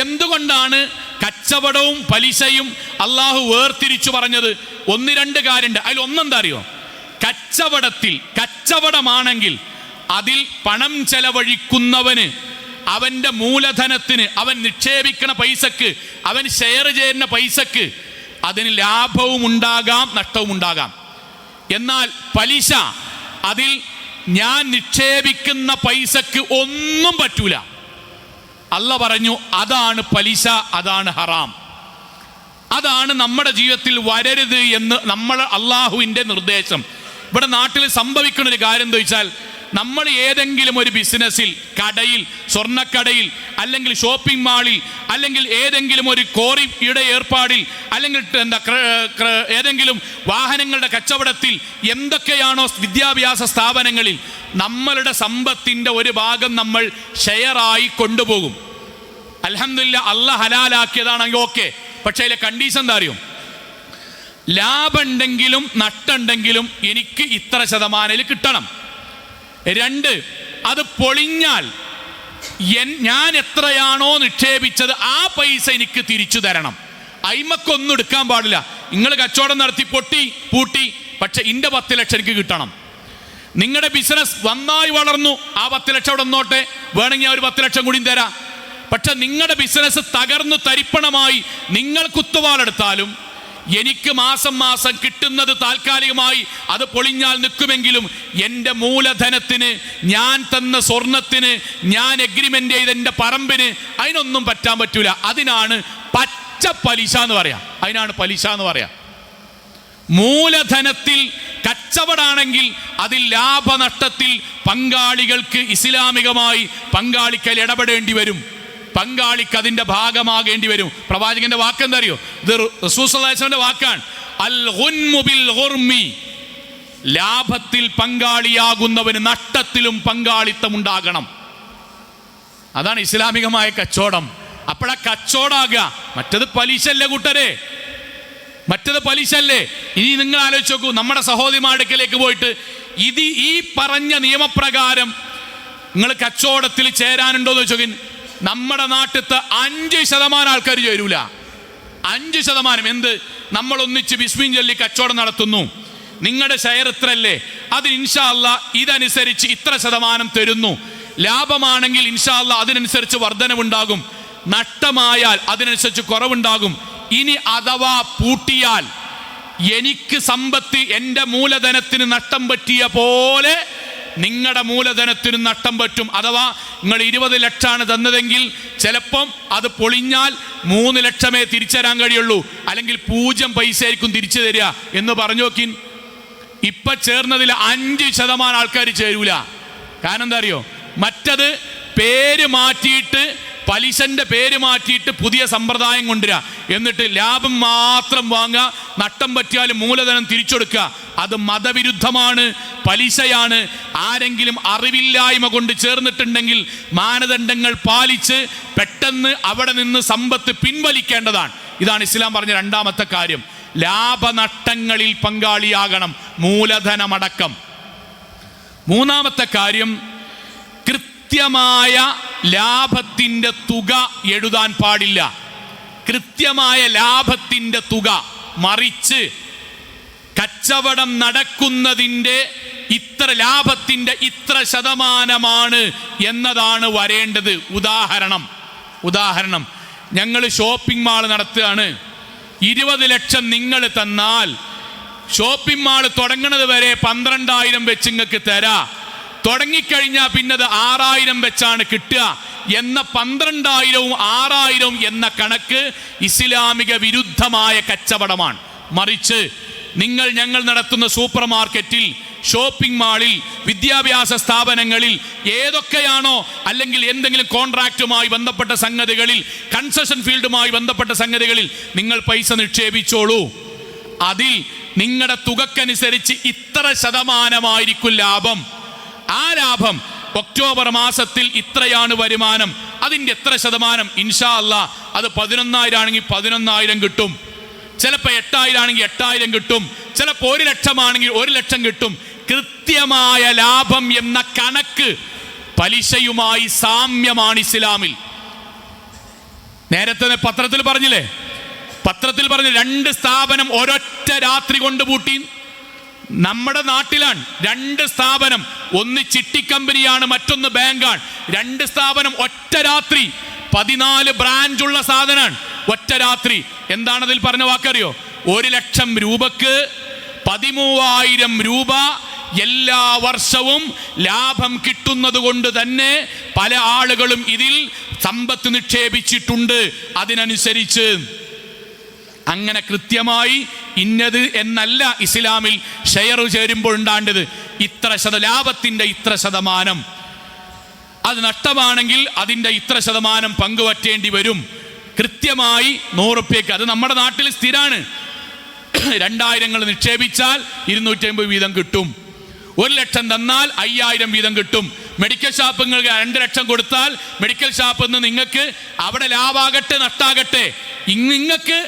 എന്തുകൊണ്ടാണ് കച്ചവടവും പലിശയും അള്ളാഹു വേർതിരിച്ചു പറഞ്ഞത്? 1-2 കാര്യമുണ്ട്. അതിൽ ഒന്നെന്താ അറിയോ? കച്ചവടമാണെങ്കിൽ അതിൽ പണം ചെലവഴിക്കുന്നവന്, അവന്റെ മൂലധനത്തിന്, അവൻ നിക്ഷേപിക്കണ പൈസക്ക്, അവൻ ഷെയർ ചെയ്യുന്ന പൈസക്ക് അതിന് ലാഭവും ഉണ്ടാകാം, നഷ്ടവും ഉണ്ടാകാം. എന്നാൽ പലിശ, അതിൽ ഞാൻ നിക്ഷേപിക്കുന്ന പൈസക്ക് ഒന്നും പറ്റൂല. അല്ലാഹ് പറഞ്ഞു, അതാണ് പലിശ, അതാണ് ഹറാം. അതാണ് നമ്മുടെ ജീവിതത്തിൽ വരരുത് എന്ന് അള്ളാഹുവിൻ്റെ നിർദ്ദേശം. ഇവിടെ നാട്ടിൽ സംഭവിക്കുന്ന ഒരു കാര്യം എന്താ വെച്ചാൽ, നമ്മൾ ഏതെങ്കിലും ഒരു ബിസിനസ്സിൽ, കടയിൽ, സ്വർണ്ണക്കടയിൽ, അല്ലെങ്കിൽ ഷോപ്പിംഗ് മാളിൽ, അല്ലെങ്കിൽ ഏതെങ്കിലും ഒരു കോറിയുടെ ഏർപ്പാടിൽ, അല്ലെങ്കിൽ ഏതെങ്കിലും വാഹനങ്ങളുടെ കച്ചവടത്തിൽ, എന്തൊക്കെയാണോ വിദ്യാഭ്യാസ സ്ഥാപനങ്ങളിൽ, നമ്മളുടെ സമ്പത്തിൻ്റെ ഒരു ഭാഗം നമ്മൾ ഷെയറായി കൊണ്ടുപോകും. അൽഹംദുലില്ലാ അല്ലാഹ് ഹലാലാക്കിയതാണെങ്കിൽ ഓക്കെ. പക്ഷേ അതിലെ കണ്ടീഷൻ എന്താ അറിയും? ലാഭമുണ്ടെങ്കിലും നട്ടുണ്ടെങ്കിലും എനിക്ക് ഇത്ര ശതമാനം കിട്ടണം. 2, അത് പൊളിഞ്ഞാൽ ഞാൻ എത്രയാണോ നിക്ഷേപിച്ചത് ആ പൈസ എനിക്ക് തിരിച്ചു തരണം. അയിമക്കൊന്നും എടുക്കാൻ പാടില്ല. നിങ്ങൾ കച്ചവടം നടത്തി പൂട്ടി, പക്ഷെ എൻ്റെ 10 ലക്ഷം എനിക്ക് കിട്ടണം. നിങ്ങളുടെ ബിസിനസ് നന്നായി വളർന്നു, ആ 10 ലക്ഷം അവിടെ നിന്നോട്ടെ, വേണമെങ്കിൽ ആ ഒരു 10 ലക്ഷം കൂടി തരാം. പക്ഷെ നിങ്ങളുടെ ബിസിനസ് തകർന്നു തരിപ്പണമായി നിങ്ങൾ കുത്തുവാളെടുത്താലും എനിക്ക് മാസം മാസം കിട്ടുന്നത് താൽക്കാലികമായി അത് പൊളിഞ്ഞാൽ നിൽക്കുമെങ്കിലും എൻ്റെ മൂലധനത്തിന്, ഞാൻ തന്ന സ്വർണത്തിന്, ഞാൻ എഗ്രിമെന്റ് ചെയ്ത എൻ്റെ പറമ്പിന് അതിനൊന്നും പറ്റാൻ പറ്റൂല. അതിനാണ് പച്ച പലിശ എന്ന് പറയാം. അതിനാണ് പലിശ എന്ന് പറയാം. മൂലധനത്തിൽ കച്ചവടാണെങ്കിൽ അതിൽ ലാഭനഷ്ടത്തിൽ പങ്കാളികൾക്ക് ഇസ്ലാമികമായി പങ്കാളിക്കൽ ഇടപെടേണ്ടി വരും. പങ്കാളിക്ക് അതിന്റെ ഭാഗമാകേണ്ടി വരും. പ്രവാചകന്റെ വാക്ക് എന്താ അറിയോ? ഇത് റസൂൽ സ്വല്ലല്ലാഹു അലൈഹി വസല്ലമയുടെ വാക്കാണ്. അൽ ഗുൻമു ബിൽ ഗുർമി, ലാഭത്തിൽ പങ്കാളിയാകുന്നവന് നഷ്ടത്തിലും പങ്കാളിത്തം ഉണ്ടാകണം. അതാണ് ഇസ്ലാമികമായ കച്ചവടം. അപ്പോഴാ കച്ചവടാകുക. മറ്റത് പലിശല്ലേ കൂട്ടരെ, മറ്റത് പലിശല്ലേ. ഇനി നിങ്ങൾ ആലോചിച്ച് നോക്കൂ, നമ്മുടെ സഹോദരിമാരുടെ അടുക്കലേക്ക് പോയിട്ട് ഈ പറഞ്ഞ നിയമപ്രകാരം നിങ്ങൾ കച്ചവടത്തിൽ ചേരാനുണ്ടോ എന്ന് ചോദിച്ചു. നമ്മുടെ നാട്ടിലത്തെ 5% ആൾക്കാർ ചേരൂല. 5%. എന്ത്? നമ്മൾ ഒന്നിച്ച് ബിസ്മിൻ ചൊല്ലി കച്ചവടം നടത്തുന്നു, നിങ്ങളുടെ ഷെയർ ഇത്രല്ലേ, അതിന് ഇൻഷാ അല്ലാഹ് ഇതനുസരിച്ച് ഇത്ര ശതമാനം തരുന്നു. ലാഭമാണെങ്കിൽ ഇൻഷാ അല്ലാഹ് അതിനനുസരിച്ച് വർധനവുണ്ടാകും, നഷ്ടമായാൽ അതിനനുസരിച്ച് കുറവുണ്ടാകും. ഇനി അഥവാ പൂട്ടിയാൽ എനിക്ക് സമ്പത്ത്, എൻ്റെ മൂലധനത്തിന് നഷ്ടം പറ്റിയ പോലെ നിങ്ങളുടെ മൂലധനത്തിന് നഷ്ടം പറ്റും. അഥവാ നിങ്ങൾ 20 ലക്ഷമാണ് തന്നതെങ്കിൽ ചിലപ്പം അത് പൊളിഞ്ഞാൽ 3 ലക്ഷമേ തിരിച്ചു തരാൻ കഴിയുള്ളൂ, അല്ലെങ്കിൽ 0 പൈസ ആയിരിക്കും തിരിച്ചു തരിക എന്ന് പറഞ്ഞു നോക്കി. ഇപ്പൊ ചേർന്നതിൽ 5% ആൾക്കാർ ചേരൂല. കാരണം എന്താ അറിയോ? മറ്റത് പേര് മാറ്റിയിട്ട്, പലിശന്റെ പേര് മാറ്റിയിട്ട് പുതിയ സമ്പ്രദായം കൊണ്ടുവരിക, എന്നിട്ട് ലാഭം മാത്രം വാങ്ങുക, നഷ്ടം പറ്റിയാൽ മൂലധനം തിരിച്ചെടുക്കുക. അത് മതവിരുദ്ധമാണ്, പലിശയാണ്. ആരെങ്കിലും അറിവില്ലായ്മ കൊണ്ട് ചേർന്നിട്ടുണ്ടെങ്കിൽ മാനദണ്ഡങ്ങൾ പാലിച്ച് പെട്ടെന്ന് അവിടെ നിന്ന് സമ്പത്ത് പിൻവലിക്കേണ്ടതാണ്. ഇതാണ് ഇസ്ലാം പറഞ്ഞ 2ാമത്തെ കാര്യം. ലാഭനഷ്ടങ്ങളിൽ പങ്കാളിയാകണം, മൂലധനമടക്കം. 3ാമത്തെ കാര്യം, കൃത്യമായ ലാഭത്തിന്റെ തുക എഴുതാൻ പാടില്ല. കൃത്യമായ ലാഭത്തിന്റെ തുക, മറിച്ച് കച്ചവടം നടക്കുന്നതിൻ്റെ ഇത്ര ലാഭത്തിന്റെ ഇത്ര ശതമാനമാണ് എന്നതാണ് വരേണ്ടത്. ഉദാഹരണം ഞങ്ങൾ ഷോപ്പിംഗ് മാൾ നടത്തുകയാണ്. 20 ലക്ഷം നിങ്ങൾ തന്നാൽ ഷോപ്പിംഗ് മാൾ തുടങ്ങുന്നത് വരെ 12,000 വെച്ച് നിങ്ങൾക്ക് തരാ. തുടങ്ങിക്കഴിഞ്ഞാൽ പിന്നെ അത് 6,000 വെച്ചാണ് കിട്ടുക എന്ന 12,000-ഉം 6,000-ഉം എന്ന കണക്ക് ഇസ്ലാമിക വിരുദ്ധമായ കച്ചവടമാണ്. മറിച്ച് ഞങ്ങൾ നടത്തുന്ന സൂപ്പർ മാർക്കറ്റിൽ, ഷോപ്പിംഗ് മാളിൽ, വിദ്യാഭ്യാസ സ്ഥാപനങ്ങളിൽ ഏതൊക്കെയാണോ, അല്ലെങ്കിൽ എന്തെങ്കിലും കോൺട്രാക്റ്റുമായി ബന്ധപ്പെട്ട സംഗതികളിൽ, കൺസെഷൻ ഫീൽഡുമായി ബന്ധപ്പെട്ട സംഗതികളിൽ നിങ്ങൾ പൈസ നിക്ഷേപിച്ചോളൂ. അതിൽ നിങ്ങളുടെ തുകക്കനുസരിച്ച് ഇത്ര ശതമാനമായിരിക്കും ലാഭം. ആ ലാഭം ഒക്ടോബർ മാസത്തിൽ ഇത്രയാണ് വരുമാനം, അതിൻ്റെ എത്ര ശതമാനം ഇൻഷാ അല്ലാഹ് അത് 11,000 ആണെങ്കിൽ 11,000 കിട്ടും, ചിലപ്പോൾ 8,000 ആണെങ്കിൽ 8,000 കിട്ടും, ചിലപ്പോൾ 1 ലക്ഷമാണെങ്കിൽ 1 ലക്ഷം കിട്ടും. കൃത്യമായ ലാഭം എന്ന കണക്ക് പലിശയുമായി സാമ്യമാണ് ഇസ്ലാമിൽ. നേരത്തെ പത്രത്തിൽ പറഞ്ഞില്ലേ, 2 സ്ഥാപനം ഒരൊറ്റ രാത്രി കൊണ്ട് പൂട്ടി. നമ്മുടെ നാട്ടിലാണ് 2 സ്ഥാപനം, ഒന്ന് ചിട്ടി കമ്പനിയാണ്, മറ്റൊന്ന് ബാങ്കാണ്. 2 സ്ഥാപനം ഒറ്റ രാത്രി, 14 ബ്രാഞ്ചുള്ള സാധനമാണ്. ഒറ്റ രാത്രി. എന്താണതിൽ പറഞ്ഞ വാക്കറിയോ? 1 ലക്ഷം രൂപക്ക് 13,000 രൂപ എല്ലാ വർഷവും ലാഭം കിട്ടുന്നത് കൊണ്ട് തന്നെ പല ആളുകളും ഇതിൽ സമ്പത്ത് നിക്ഷേപിച്ചിട്ടുണ്ട്. അതിനനുസരിച്ച് അങ്ങനെ കൃത്യമായി ഇന്നത് എന്നല്ല ഇസ്ലാമിൽ ഷെയർ ചേരുമ്പോൾ ഉണ്ടാണ്ടത്. ലാഭത്തിന്റെ ഇത്ര ശതമാനം, അത് നഷ്ടമാണെങ്കിൽ അതിൻ്റെ ഇത്ര ശതമാനം പങ്കുവറ്റേണ്ടി വരും. കൃത്യമായി 100 റുപ്യക്ക്. അത് നമ്മുടെ നാട്ടിൽ സ്ഥിരമാണ്. 2,000 നിക്ഷേപിച്ചാൽ 250 വീതം കിട്ടും. 1 ലക്ഷം തന്നാൽ 5000 വീതം കിട്ടും. മെഡിക്കൽ ഷാപ്പുകൾക്ക് 2 ലക്ഷം കൊടുത്താൽ മെഡിക്കൽ ഷാപ്പിൽ നിന്ന് നിങ്ങൾക്ക് അവിടെ ലാഭാകട്ടെ നഷ്ടാകട്ടെ നിങ്ങൾക്ക്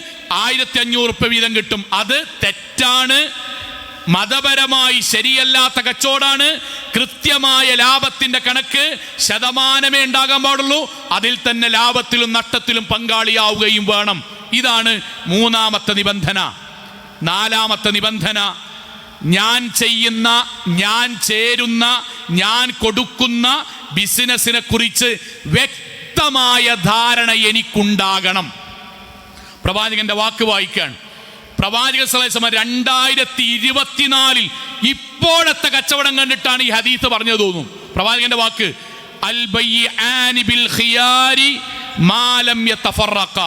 1500 രൂപ വീതം കിട്ടും. അത് തെറ്റാണ്, മതപരമായി ശരിയല്ലാത്ത കച്ചവടമാണ്. കൃത്യമായ ലാഭത്തിന്റെ കണക്ക് ശതമാനമേ ഉണ്ടാകാൻ പാടുള്ളൂ. അതിൽ തന്നെ ലാഭത്തിലും നഷ്ടത്തിലും പങ്കാളിയാവുകയും വേണം. ഇതാണ് 3ാമത്തെ നിബന്ധന. 4ാമത്തെ നിബന്ധന, ഞാൻ ചെയ്യുന്ന, ഞാൻ ചേരുന്ന, ഞാൻ കൊടുക്കുന്ന ബിസിനസിനെ കുറിച്ച് വ്യക്തമായ ധാരണ എനിക്കുണ്ടാകണം. പ്രവാചകന്റെ വാക്ക് വായിക്കാൻ, പ്രവാചകൻ സല്ലല്ലാഹു അലൈഹി വസല്ലം 2024 ഇപ്പോഴത്തെ കച്ചവടം കണ്ടിട്ടാണ് ഈ ഹദീസ് പറഞ്ഞു തോന്നും. പ്രവാചകന്റെ വാക്ക്, അൽ ബയ്യാനി ബിൽ ഖിയാരി മാ ലം യതഫറഖ.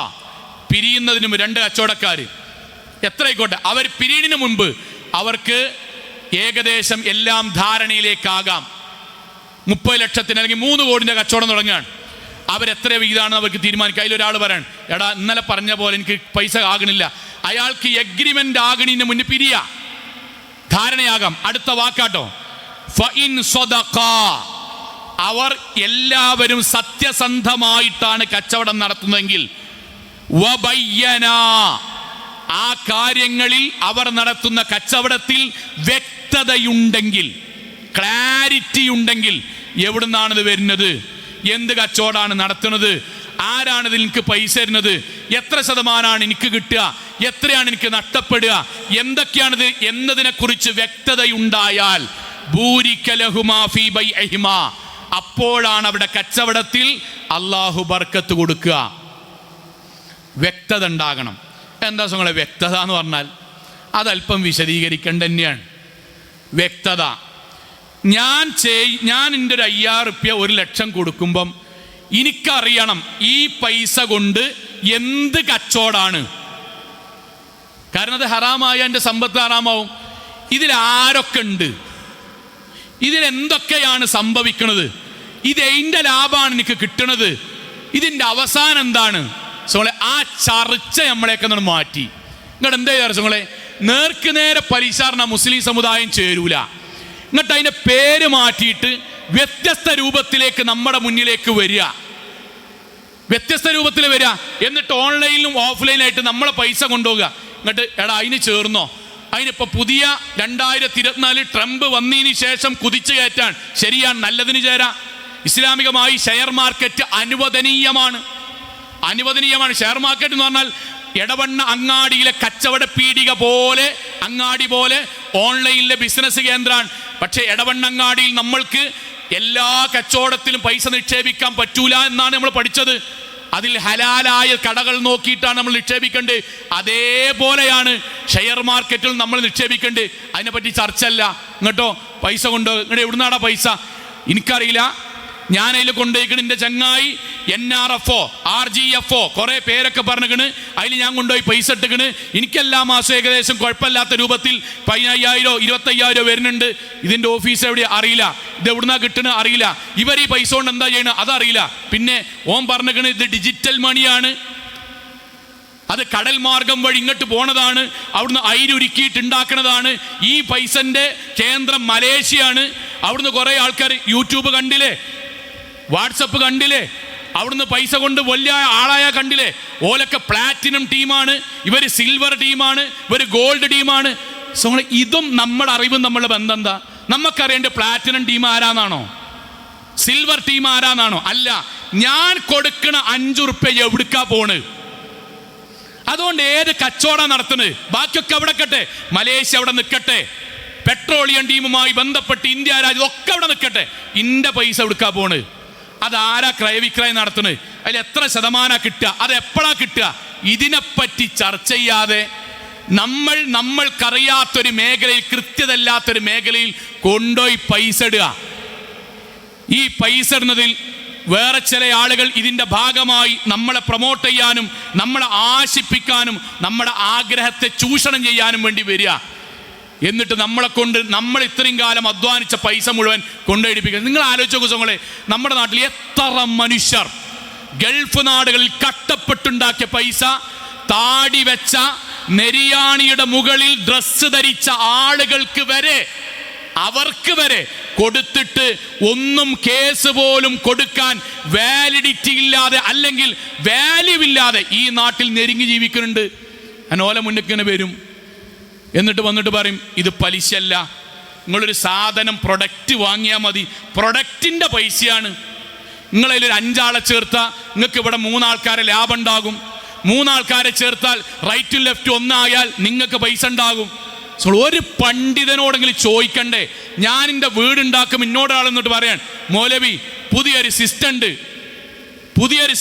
പിരിയുന്നതിന് മുമ്പ് 2 കച്ചവടക്കാർ എത്രയായിക്കോട്ടെ, അവർ പിരിയുന്നതിന് മുൻപ് അവർക്ക് ഏകദേശം എല്ലാം ധാരണയിലേക്കാകാം. 30 ലക്ഷത്തിന് അല്ലെങ്കിൽ 3 കോടിന്റെ കച്ചവടം തുടങ്ങുകയാണ്. അവരെത്ര വീതമാണെന്ന് അവർക്ക് തീരുമാനിക്കുക. അതിലൊരാൾ പറയാൻ, എടാ ഇന്നലെ പറഞ്ഞ പോലെ എനിക്ക് പൈസ ആകണില്ല. അയാൾക്ക് എഗ്രിമെന്റ് ആകണിന് മുന്നേ പിരിയ ധാരണയാകാം. അടുത്ത വാക്കാട്ടോ, ഫഇൻ സ്വദഖാ, അവർ എല്ലാവരും സത്യസന്ധമായിട്ടാണ് കച്ചവടം നടത്തുന്നതെങ്കിൽ, വബയ്യനാ, ആ കാര്യങ്ങളിൽ അവർ നടത്തുന്ന കച്ചവടത്തിൽ വ്യക്തതയുണ്ടെങ്കിൽ, ക്ലാരിറ്റി ഉണ്ടെങ്കിൽ, എവിടുന്നാണിത് വരുന്നത്, എന്ത് കച്ചവടമാണ് നടത്തുന്നത്, ആരാണിത് എനിക്ക് പൈസ തരുന്നത്, എത്ര ശതമാനമാണ് എനിക്ക് കിട്ടുക, എത്രയാണ് എനിക്ക് നഷ്ടപ്പെടുക, എന്തൊക്കെയാണിത് എന്നതിനെ കുറിച്ച് വ്യക്തതയുണ്ടായാൽ ബൂരിക ലഹുമാ ഫീ ബൈഇഹിമാ, അപ്പോഴാണ് അവിടെ കച്ചവടത്തിൽ അള്ളാഹു ബർക്കത്ത് കൊടുക്കുക. വ്യക്തത ഉണ്ടാകണം. എന്താ നിങ്ങളെ വ്യക്തത എന്ന് പറഞ്ഞാൽ അതല്പം വിശദീകരിക്കേണ്ട തന്നെയാണ്. വ്യക്തത, ഞാൻ എൻ്റെ ഒരു 5000 റുപ്യ 1 ലക്ഷം കൊടുക്കുമ്പം എനിക്കറിയണം ഈ പൈസ കൊണ്ട് എന്ത് കച്ചവടമാണ്. കാരണം അത് ഹറാമായ എൻ്റെ സമ്പത്ത് ഹറാമാവും. ഇതിലാരൊക്കെ ഉണ്ട്, ഇതിലെന്തൊക്കെയാണ് സംഭവിക്കുന്നത്, ഇതെൻ്റെ ലാഭമാണ് എനിക്ക് കിട്ടണത്, ഇതിൻ്റെ അവസാനം എന്താണ്. സോളെ ആ ചർച്ച നമ്മളെയൊക്കെ മാറ്റി. ഇങ്ങോട്ട് എന്താ വിചാരിച്ചോളെ, നേർക്ക് നേരെ പലിശാർന്ന മുസ്ലിം സമുദായം ചേരൂല. എന്നിട്ട് അതിൻ്റെ പേര് മാറ്റിയിട്ട് വ്യത്യസ്ത രൂപത്തിലേക്ക് നമ്മുടെ മുന്നിലേക്ക് വരിക, വ്യത്യസ്ത രൂപത്തിൽ വരിക. എന്നിട്ട് ഓൺലൈനിലും ഓഫ്ലൈനായിട്ട് നമ്മളെ പൈസ കൊണ്ടുപോകുക. എന്നിട്ട് എടാ അതിന് ചേർന്നോ, അതിനിപ്പോൾ പുതിയ 2024 ട്രംപ് വന്നതിന് ശേഷം കുതിച്ചു കയറ്റാൻ ശരിയാണ്, നല്ലതിന് ചേരാം. ഇസ്ലാമികമായി ഷെയർ മാർക്കറ്റ് അനുവദനീയമാണ്. ഷെയർ മാർക്കറ്റ് എന്ന് പറഞ്ഞാൽ എടവണ്ണ അങ്ങാടിയിലെ കച്ചവട പീടിക പോലെ, അങ്ങാടി പോലെ ഓൺലൈനിലെ ബിസിനസ് കേന്ദ്രമാണ്. പക്ഷേ എടവണ്ണ അങ്ങാടിയിൽ നമ്മൾക്ക് എല്ലാ കച്ചവടത്തിലും പൈസ നിക്ഷേപിക്കാൻ പറ്റൂല എന്നാണ് നമ്മൾ പഠിച്ചത്. അതിൽ ഹലാലായ കടകൾ നോക്കിയിട്ടാണ് നമ്മൾ നിക്ഷേപിക്കേണ്ടത്. അതേപോലെയാണ് ഷെയർ മാർക്കറ്റിൽ നമ്മൾ നിക്ഷേപിക്കേണ്ടത്. അതിനെപ്പറ്റി ചർച്ചയല്ല. ഇങ്ങോട്ടോ പൈസ കൊണ്ടോ, ഇങ്ങോട്ട് എവിടുന്നാടാ പൈസ എനിക്കറിയില്ല, ഞാനതിൽ കൊണ്ടുപോയിക്കണ്, എൻ്റെ ചങ്ങായി NRFO RGFO കുറേ പേരൊക്കെ പറഞ്ഞിക്കണ്, അതിൽ ഞാൻ കൊണ്ടുപോയി പൈസ ഇട്ടിക്കണ്, എനിക്കെല്ലാ മാസം ഏകദേശം കുഴപ്പമില്ലാത്ത രൂപത്തിൽ 15000 25,000 വരുന്നുണ്ട്. ഇതിൻ്റെ ഓഫീസ് എവിടെയാ അറിയില്ല, ഇത് എവിടുന്നാ കിട്ടണ അറിയില്ല, ഇവർ ഈ പൈസ കൊണ്ട് എന്താ ചെയ്യണം അതറിയില്ല. പിന്നെ ഓൻ പറഞ്ഞിക്കണ് ഇത് ഡിജിറ്റൽ മണിയാണ്, അത് കടൽ മാർഗം വഴി ഇങ്ങോട്ട് പോണതാണ്, അവിടുന്ന് അയിരുക്കിയിട്ട് ഉണ്ടാക്കുന്നതാണ്, ഈ പൈസൻ്റെ കേന്ദ്രം മലേഷ്യയാണ്. അവിടുന്ന് കുറേ ആൾക്കാർ യൂട്യൂബ് കണ്ടില്ലേ, വാട്സപ്പ് കണ്ടില്ലേ, അവിടുന്ന് പൈസ കൊണ്ട് വലിയ ആളായ കണ്ടില്ലേ. ഓലൊക്കെ പ്ലാറ്റിനം ടീമാണ്, ഇവർ സിൽവർ ടീമാണ്, ഇവർ ഗോൾഡ് ടീമാണ്. സോ ഇതും നമ്മുടെ അറിവും നമ്മളുടെ ബന്ധം എന്താ, നമുക്കറിയേണ്ട പ്ലാറ്റിനം ടീം ആരാന്നാണോ, സിൽവർ ടീം ആരാന്നാണോ? അല്ല, ഞാൻ കൊടുക്കണ 5 റുപ്യ എവിടുക്കാ പോണ്. അതുകൊണ്ട് ഏത് കച്ചവടം നടത്തുന്നത് ബാക്കിയൊക്കെ അവിടെ നിൽക്കട്ടെ, മലേഷ്യ അവിടെ നിൽക്കട്ടെ, പെട്രോളിയം ടീമുമായി ബന്ധപ്പെട്ട് ഇന്ത്യ രാജ്യം ഒക്കെ അവിടെ നിൽക്കട്ടെ, ഇന്റെ പൈസ എവിടുക്കാ പോണ്, അതാരാ ക്രയവിക്രയം നടത്തുന്നത്, അതിൽ എത്ര ശതമാനം കിട്ടുക, അത് എപ്പോഴാ കിട്ടുക, ഇതിനെപ്പറ്റി ചർച്ച ചെയ്യാതെ നമ്മൾക്കറിയാത്തൊരു മേഖലയിൽ, കൃത്യത ഇല്ലാത്തൊരു മേഖലയിൽ കൊണ്ടുപോയി പൈസ ഇടുക. ഈ പൈസ ഇടുന്നതിൽ വേറെ ചില ആളുകൾ ഇതിൻ്റെ ഭാഗമായി നമ്മളെ പ്രൊമോട്ട് ചെയ്യാനും നമ്മളെ ആശിപ്പിക്കാനും നമ്മുടെ ആഗ്രഹത്തെ ചൂഷണം ചെയ്യാനും വേണ്ടി വരിക. എന്നിട്ട് നമ്മളെ കൊണ്ട് നമ്മൾ ഇത്രയും കാലം അധ്വാനിച്ച പൈസ മുഴുവൻ കൊണ്ടുപോയിപ്പിക്കുക. നിങ്ങൾ ആലോചിച്ച് നോക്കൂ സുഹൃത്തുക്കളെ, നമ്മുടെ നാട്ടിൽ എത്ര മനുഷ്യർ ഗൾഫ് നാടുകളിൽ കഷ്ടപ്പെട്ടുണ്ടാക്കിയ പൈസ, താടി വെച്ച നെരിയാണിയുടെ മുകളിൽ ഡ്രസ്സ് ധരിച്ച ആളുകൾക്ക് വരെ അവർക്ക് വരെ കൊടുത്തിട്ട് ഒന്നും കേസ് പോലും കൊടുക്കാൻ വാലിഡിറ്റി ഇല്ലാതെ അല്ലെങ്കിൽ വാല്യൂ ഇല്ലാതെ ഈ നാട്ടിൽ നെരുങ്ങി ജീവിക്കുന്നുണ്ട്. ഞാൻ ഓല മുന്നിങ്ങനെ വരും, എന്നിട്ട് വന്നിട്ട് പറയും ഇത് പലിശയല്ല, നിങ്ങളൊരു സാധനം പ്രൊഡക്റ്റ് വാങ്ങിയാൽ മതി, പ്രൊഡക്റ്റിൻ്റെ പൈസയാണ്. നിങ്ങളതിലൊരു 5 ആളെ ചേർത്താൽ നിങ്ങൾക്ക് ഇവിടെ 3 ആൾക്കാരെ ലാഭം ഉണ്ടാകും. 3 ആൾക്കാരെ ചേർത്താൽ റൈറ്റും ലെഫ്റ്റും ഒന്നായാൽ നിങ്ങൾക്ക് പൈസ ഉണ്ടാകും. സോ ഒരു പണ്ഡിതനോടെങ്കിലും ചോദിക്കണ്ടേ? ഞാൻ എൻ്റെ വീടുണ്ടാക്കും, ഇന്നോടൊരാൾ എന്നിട്ട് പറയാൻ മൗലവി പുതിയൊരു